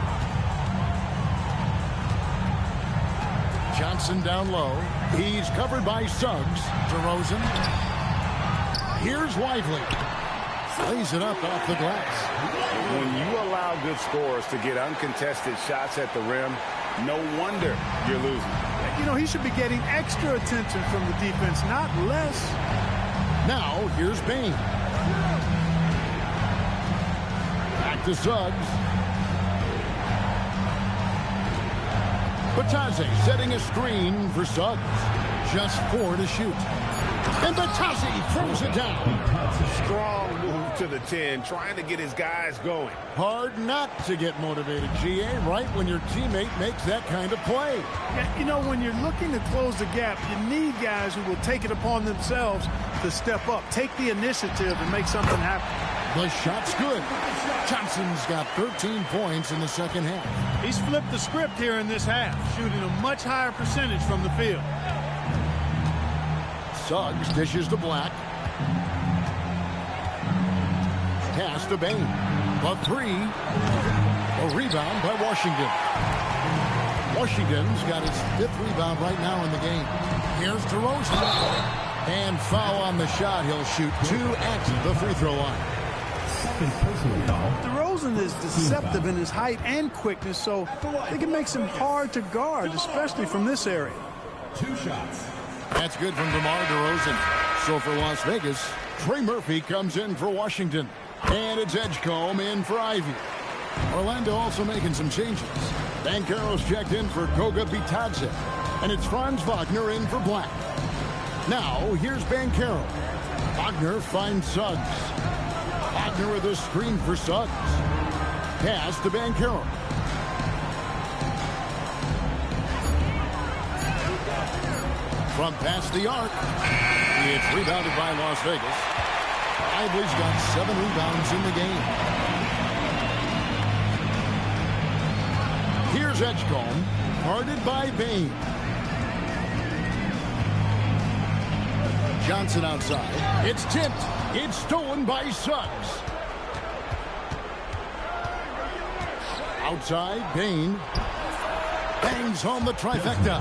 Johnson down low. He's covered by Suggs. DeRozan. Here's Lively. Lays it up off the glass. When you allow good scorers to get uncontested shots at the rim, no wonder you're losing. You know, he should be getting extra attention from the defense, not less. Now, here's Bain. Back to Suggs. Batadze setting a screen for Suggs. Just 4 to shoot. And Batazzi throws it down. Strong move to the 10, trying to get his guys going. Hard not to get motivated, GA, right when your teammate makes that kind of play. Yeah, you know, when you're looking to close the gap, you need guys who will take it upon themselves to step up, take the initiative, and make something happen. The shot's good. Johnson's got 13 points in the second half. He's flipped the script here in this half, shooting a much higher percentage from the field. Suggs dishes to Black. Pass to Bain. The three. A rebound by Washington. Washington's got his 5th rebound right now in the game. Here's DeRozan. And foul on the shot. He'll shoot 2 at the free throw line. Second personal foul. DeRozan is deceptive in his height and quickness, so I think it makes him hard to guard, especially from this area. 2 shots. That's good from DeMar DeRozan. So for Las Vegas, Trey Murphy comes in for Washington. And it's Edgecombe in for Ivy. Orlando also making some changes. Banchero's checked in for Goga Bitadze. And it's Franz Wagner in for Black. Now, here's Banchero. Wagner finds Suggs. Wagner with a screen for Suggs. Pass to Banchero. From past the arc. It's rebounded by Las Vegas. Ively's got 7 rebounds in the game. Here's Edgecombe, guarded by Bain. Johnson outside. It's tipped. It's stolen by Suggs. Outside, Bain bangs home the trifecta.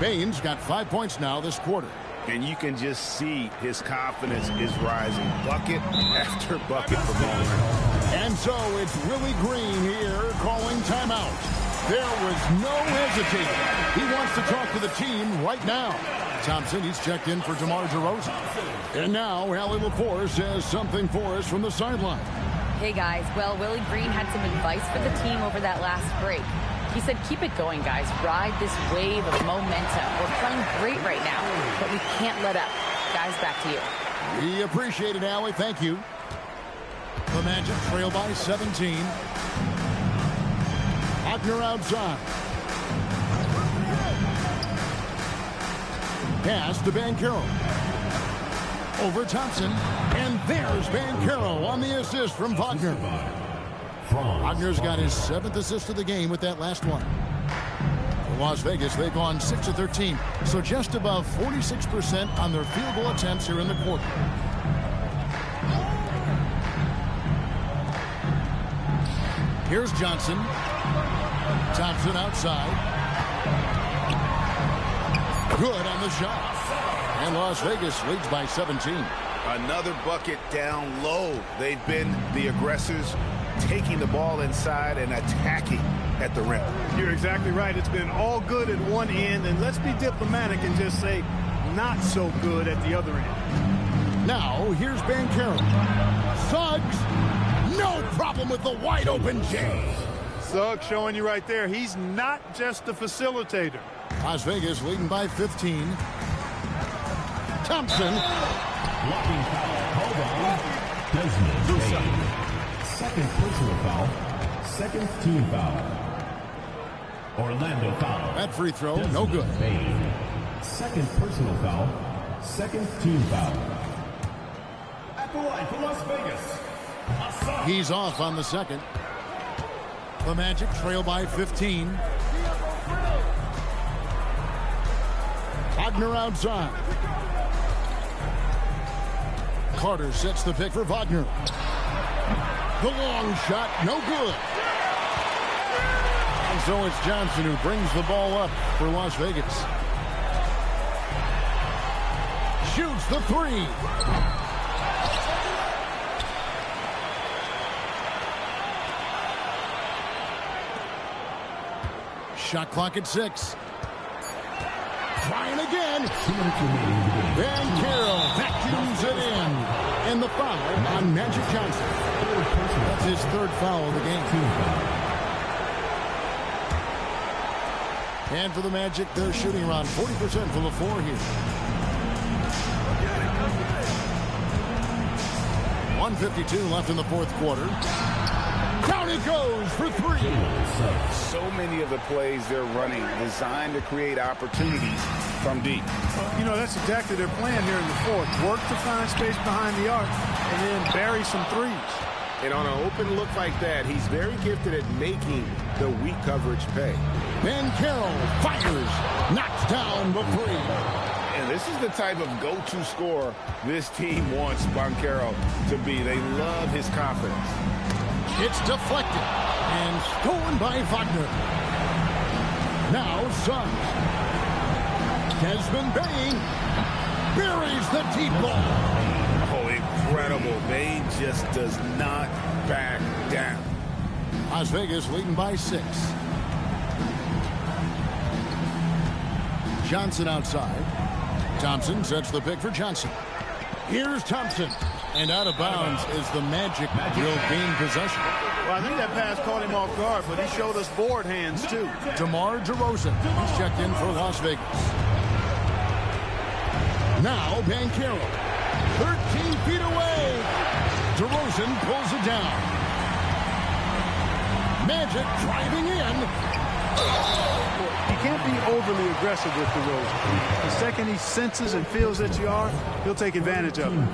Bain's got 5 points now this quarter. And you can just see his confidence is rising. Bucket after bucket for Bowman. And so it's Willie Green here calling timeout. There was no hesitating. He wants to talk to the team right now. Thompson, he's checked in for DeMar DeRozan. And now Allie LaForce says something for us from the sideline. Hey, guys. Well, Willie Green had some advice for the team over that last break. He said, keep it going, guys. Ride this wave of momentum. We're playing great right now, but we can't let up. Guys, back to you. We appreciate it, Allie. Thank you. The Magic trail by 17. Wagner outside. Pass to Banchero. Over Thompson. And there's Banchero on the assist from Wagner. Wagner's got his 7th assist of the game with that last one. For Las Vegas, they've gone 6 of 13, so just above 46% on their field goal attempts here in the quarter. Here's Johnson. Thompson outside. Good on the shot. And Las Vegas leads by 17. Another bucket down low. They've been the aggressors, taking the ball inside and attacking at the rim. You're exactly right. It's been all good at one end, and let's be diplomatic and just say not so good at the other end. Now, here's Banchero. Suggs, no problem with the wide open J. Suggs showing you right there, he's not just a facilitator. Las Vegas leading by 15. Thompson. Blocking foul called on Desmond Bain. Second personal foul. Second team foul. Orlando foul. That free throw, Desmond no good. Bain. Second personal foul. Second team foul. At the line for Las Vegas. He's off on the second. The Magic trail by 15. Wagner outside. Carter sets the pick for Wagner. The long shot, no good. And so it's Johnson who brings the ball up for Las Vegas. Shoots the three. Shot clock at 6. Trying again. Banchero vacuums it in. And the foul on Magic Johnson. That's his 3rd foul of the game. And for the Magic, they're shooting around 40% from the floor here. 1:52 left in the fourth quarter. Down it goes for three. So many of the plays they're running designed to create opportunities from deep. You know, that's exactly their plan here in the fourth. Work to find space behind the arc and then bury some threes. And on an open look like that, he's very gifted at making the weak coverage pay. Banchero fires, knocks down the three. And this is the type of go-to scorer this team wants Banchero to be. They love his confidence. It's deflected and stolen by Wagner. Now Suggs. Desmond Bain buries the deep ball. Oh, incredible. Bain just does not back down. Las Vegas leading by 6. Johnson outside. Thompson sets the pick for Johnson. Here's Thompson. And out of bounds is the Magic will gain possession. Well, I think that pass caught him off guard, but he showed us board hands, too. DeMar DeRozan. He's checked in for Las Vegas. Now Banchero. 13 feet away. DeRozan pulls it down. Magic driving in. He can't be overly aggressive with DeRozan. The second he senses and feels that you are, he'll take advantage of it.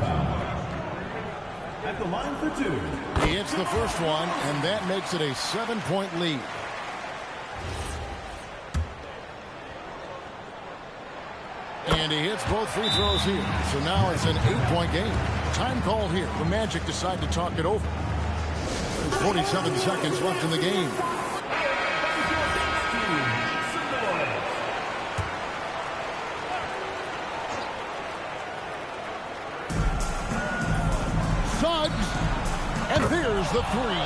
At the line for two. He hits the first one, and that makes it a 7-point lead. And he hits both free throws here. So now it's an 8-point game. Time called here. The Magic decide to talk it over. There's 47 seconds left in the game. Suggs. And there's the three.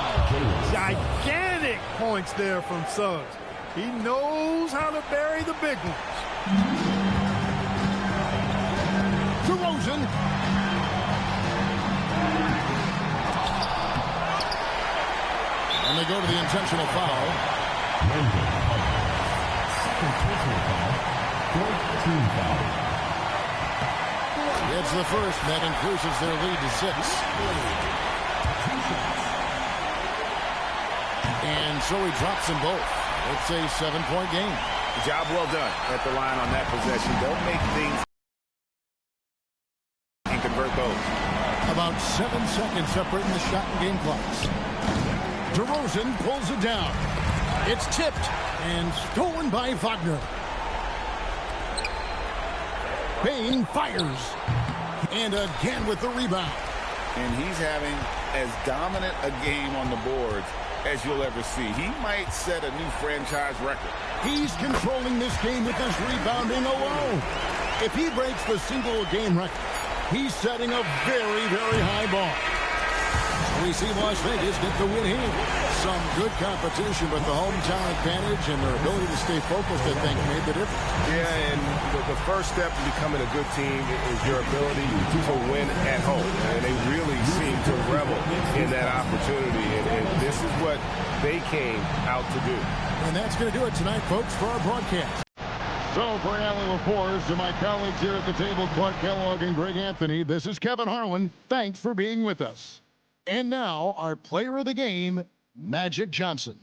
Gigantic points there from Suggs. He knows how to bury the big ones. DeRozan. And they go to the intentional foul. Second personal foul. Fourth team foul. It's the first, and that increases their lead to 6. And so he drops them both. It's a 7-point game. Job well done at the line on that possession. Don't make things and convert those. About 7 seconds separating the shot and game clocks. DeRozan pulls it down. It's tipped and stolen by Wagner. Bain fires. And again with the rebound. And he's having as dominant a game on the boards as you'll ever see. He might set a new franchise record. He's controlling this game with his rebounding alone. If he breaks the single-game record, he's setting a very, very high bar. We see Las Vegas get the win here. Some good competition, but the hometown advantage and their ability to stay focused, I think, made the difference. Yeah, and the first step to becoming a good team is your ability to win at home. And they really seem to revel in that opportunity. And this is what they came out to do. And that's going to do it tonight, folks, for our broadcast. So, for Allie LaForce and my colleagues here at the table, Clark Kellogg and Greg Anthony, this is Kevin Harlan. Thanks for being with us. And now, our player of the game, Magic Johnson.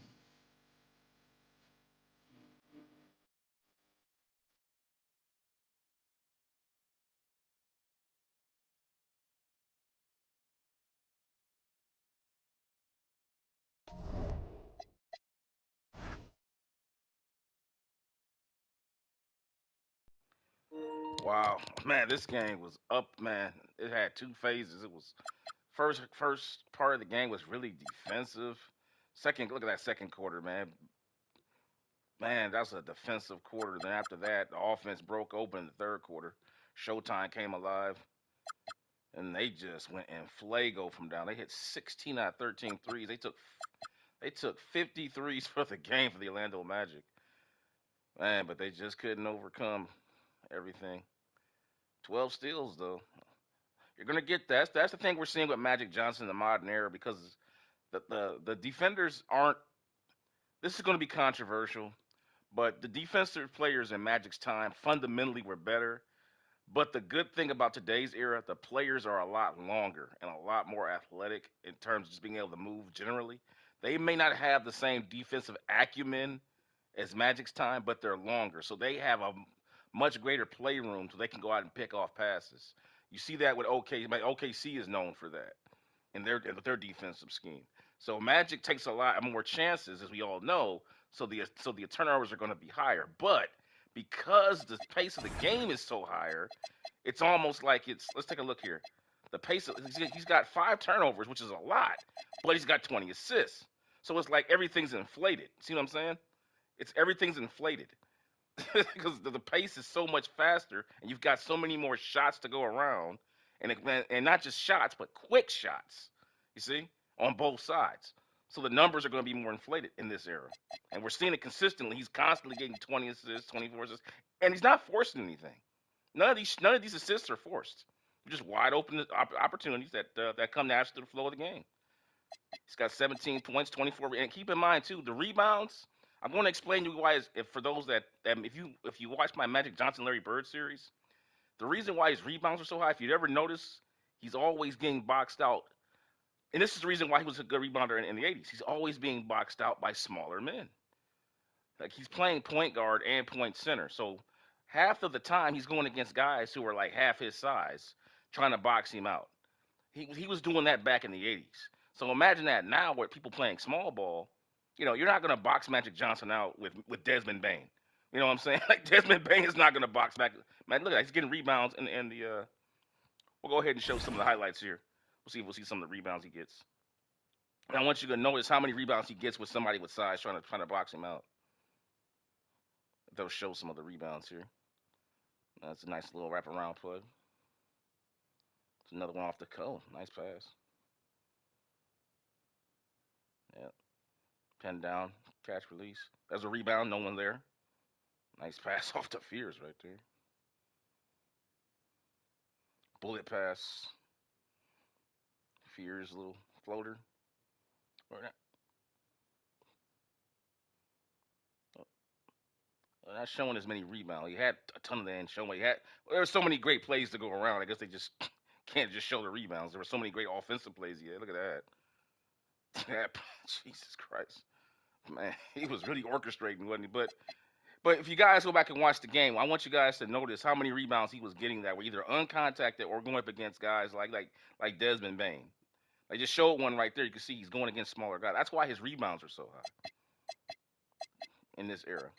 Wow, man, this game was up, man. It had 2 phases. It was first part of the game was really defensive. Second, look at that second quarter, man. Man, that's a defensive quarter. Then after that, the offense broke open in the third quarter. Showtime came alive, and they just went in flago from down. They hit 16 out of 13 threes. They took 50 threes for the game for the Orlando Magic. Man, but they just couldn't overcome everything. 12 steals, though. You're going to get that. That's the thing we're seeing with Magic Johnson in the modern era because the defenders aren't – this is going to be controversial, but the defensive players in Magic's time fundamentally were better, But the good thing about today's era, the players are a lot longer and a lot more athletic in terms of just being able to move generally. They may not have the same defensive acumen as Magic's time, but they're longer. So they have a much greater playroom so they can go out and pick off passes. You see that with OK. OKC is known for that in their defensive scheme. So Magic takes a lot more chances, as we all know. So the turnovers are going to be higher. But because the pace of the game is so higher, it's almost like it's. Let's take a look here. The pace of he's got 5 turnovers, which is a lot, but he's got 20 assists. So it's like everything's inflated. See what I'm saying? It's everything's inflated because the pace is so much faster, and you've got so many more shots to go around, and not just shots, but quick shots. You see, on both sides. So the numbers are going to be more inflated in this era, and we're seeing it consistently. He's constantly getting 20 assists, 24 assists, and he's not forcing anything. None of these assists are forced. They're just wide open opportunities that come naturally to the flow of the game. He's got 17 points, 24. And keep in mind too, the rebounds. I'm going to explain to you why. If for those that if you watch my Magic Johnson Larry Bird series, the reason why his rebounds are so high, if you'd ever notice, he's always getting boxed out. And this is the reason why he was a good rebounder in the 80s. He's always being boxed out by smaller men. Like he's playing point guard and point center. So half of the time he's going against guys who are like half his size, trying to box him out. He was doing that back in the 80s. So imagine that now with people playing small ball, you're not going to box Magic Johnson out with Desmond Bain. You know what I'm saying? Like Desmond Bain is not going to box back. Man, look at that. He's getting rebounds and the we'll go ahead and show some of the highlights here. We'll see some of the rebounds he gets. And I want you to notice how many rebounds he gets with somebody with size trying to box him out. They'll show some of the rebounds here. That's a nice little wraparound play. It's another one off the toe. Nice pass. Yeah. Pen down. Catch release. There's a rebound. No one there. Nice pass off to Fears right there. Bullet pass. Fears little floater. Not showing as many rebounds. He had a ton of that and showing. There were so many great plays to go around. I guess they just can't just show the rebounds. There were so many great offensive plays he had. Look at that. Jesus Christ. Man, he was really orchestrating, wasn't he? But if you guys go back and watch the game, I want you guys to notice how many rebounds he was getting that were either uncontacted or going up against guys like Desmond Bain. I just showed one right there. You can see he's going against smaller guys. That's why his rebounds are so high in this era.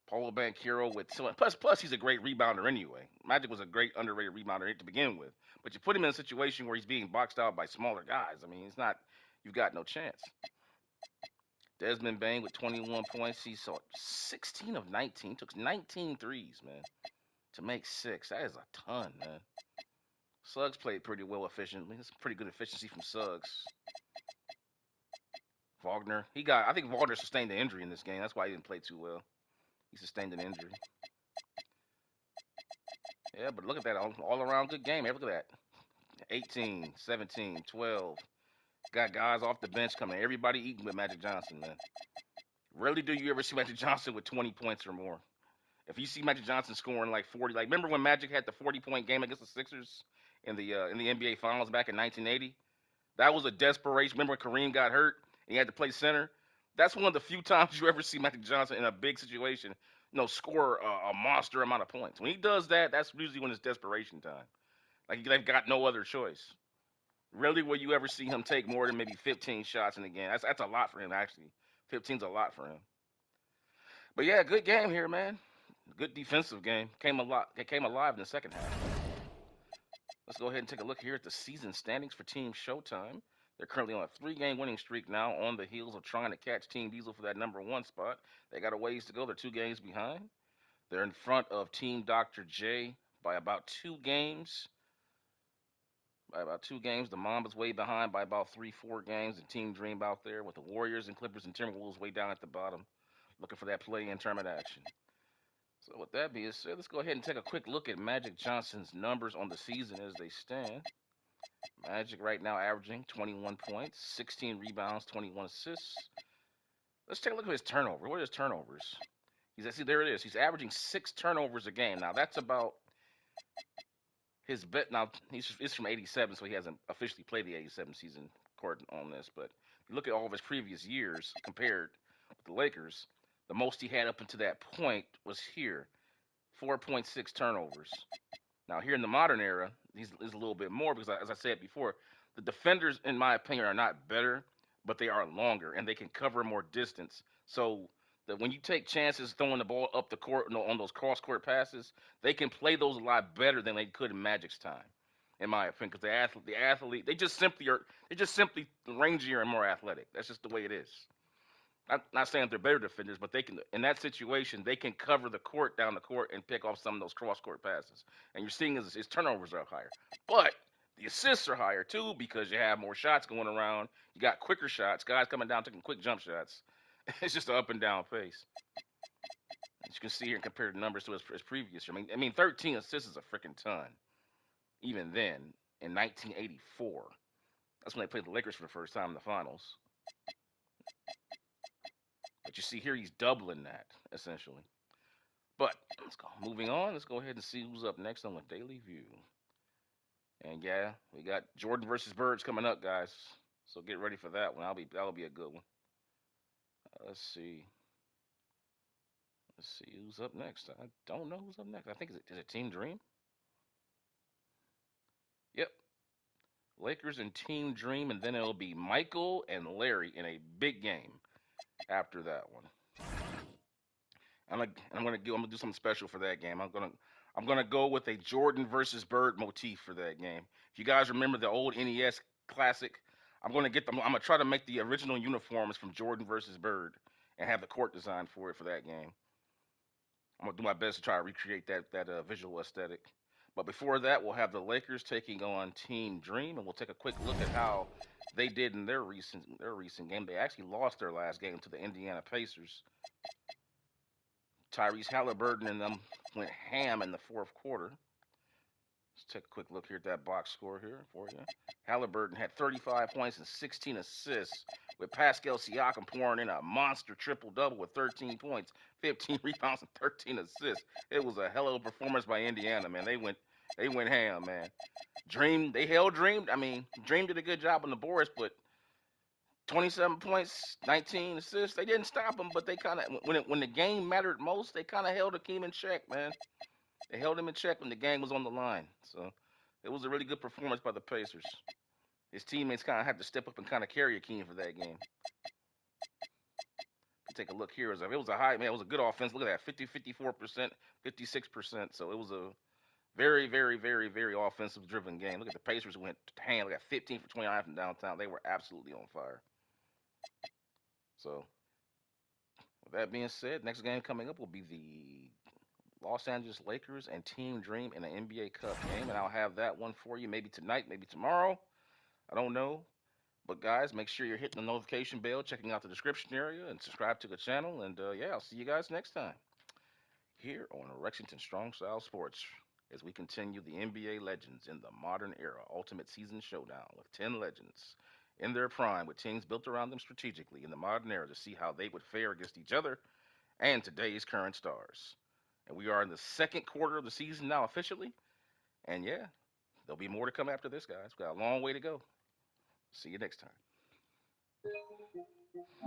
Paulo Banchero with plus he's a great rebounder anyway. Magic was a great underrated rebounder to begin with. But you put him in a situation where he's being boxed out by smaller guys. I mean, you've got no chance. Desmond Bain with 21 points. He saw 16 of 19. Took 19 threes, man, to make 6. That is a ton, man. Suggs played pretty well efficiently. That's pretty good efficiency from Suggs. Wagner. I think Wagner sustained an injury in this game. That's why he didn't play too well. He sustained an injury. Yeah, but look at that. All around good game. Hey, look at that. 18, 17, 12. Got guys off the bench coming. Everybody eating with Magic Johnson, man. Rarely do you ever see Magic Johnson with 20 points or more. If you see Magic Johnson scoring like 40, like remember when Magic had the 40-point game against the Sixers in the NBA Finals back in 1980? That was a desperation. Remember when Kareem got hurt and he had to play center? That's one of the few times you ever see Magic Johnson in a big situation, score a monster amount of points. When he does that, that's usually when it's desperation time. Like they've got no other choice. Rarely will you ever see him take more than maybe 15 shots in a game. That's a lot for him, actually. 15's a lot for him. But yeah, good game here, man. Good defensive game. It came alive in the second half. Let's go ahead and take a look here at the season standings for Team Showtime. They're currently on a 3-game winning streak now, on the heels of trying to catch Team Diesel for that number 1 spot. They got a ways to go. They're 2 games behind. They're in front of Team Dr. J by about 2 games. The Mambas way behind by about 3-4 games. And Team Dream out there with the Warriors and Clippers and Timberwolves way down at the bottom, looking for that play-in tournament action. So with that being said, let's go ahead and take a quick look at Magic Johnson's numbers on the season as they stand. Magic right now averaging 21 points, 16 rebounds, 21 assists. Let's take a look at his turnover. What are his turnovers? There it is. He's averaging 6 turnovers a game. Now, that's about his bet now it's from '87, so he hasn't officially played the '87 season court on this. But if you look at all of his previous years compared with the Lakers, the most he had up until that point was here, 4.6 turnovers. Now here in the modern era, he's is a little bit more because, as I said before, the defenders, in my opinion, are not better, but they are longer and they can cover more distance. So that when you take chances throwing the ball up the court on those cross court passes, they can play those a lot better than they could in Magic's time, in my opinion. Because the athlete, they're just simply rangier and more athletic. That's just the way it is. Not saying they're better defenders, but they can, in that situation, they can cover the court down the court and pick off some of those cross court passes. And you're seeing his turnovers are higher, but the assists are higher too because you have more shots going around. You got quicker shots, guys coming down taking quick jump shots. It's just an up and down pace. As you can see here and compare the numbers to his previous year. I mean, 13 assists is a freaking ton. Even then, in 1984, that's when they played the Lakers for the first time in the finals. But you see here, he's doubling that, essentially. But let's go. Moving on, let's go ahead and see who's up next on the Daily View. And yeah, we got Jordan versus Birds coming up, guys. So get ready for that one. That'll be a good one. Let's see. Let's see who's up next. I don't know who's up next. I think is it Team Dream? Yep. Lakers and Team Dream, and then it'll be Michael and Larry in a big game after that one. I'm gonna do something special for that game. I'm gonna go with a Jordan versus Bird motif for that game. If you guys remember the old NES classic, I'm gonna try to make the original uniforms from Jordan versus Bird and have the court design for that game. I'm gonna do my best to try to recreate that visual aesthetic. But before that, we'll have the Lakers taking on Team Dream, and we'll take a quick look at how they did in their recent game. They actually lost their last game to the Indiana Pacers. Tyrese Halliburton and them went ham in the fourth quarter. Let's take a quick look here at that box score here for you. Halliburton had 35 points and 16 assists, with Pascal Siakam pouring in a monster triple-double with 13 points, 15 rebounds, and 13 assists. It was a hell of a performance by Indiana, man. They went ham, man. They held Dream. I mean, Dream did a good job on the boards, but 27 points, 19 assists. They didn't stop him, but they kind of, when the game mattered most, they kind of held Hakeem in check, man. They held him in check when the game was on the line. So it was a really good performance by the Pacers. His teammates kind of had to step up and kind of carry Hakeem for that game. Take a look here. It was a high, man. It was a good offense. Look at that, 54%, 56%. So it was a very, very, very, very offensive-driven game. Look at the Pacers went ham. Look at 15 for 29 from downtown. They were absolutely on fire. So, with that being said, next game coming up will be the Los Angeles Lakers and Team Dream in an NBA Cup game, and I'll have that one for you maybe tonight, maybe tomorrow. I don't know. But, guys, make sure you're hitting the notification bell, checking out the description area, and subscribe to the channel. And, yeah, I'll see you guys next time here on Rexington Strong Style Sports as we continue the NBA legends in the modern era Ultimate Season Showdown with 10 legends in their prime with teams built around them strategically in the modern era to see how they would fare against each other and today's current stars. And we are in the second quarter of the season now officially. And yeah, there'll be more to come after this, guys. We've got a long way to go. See you next time.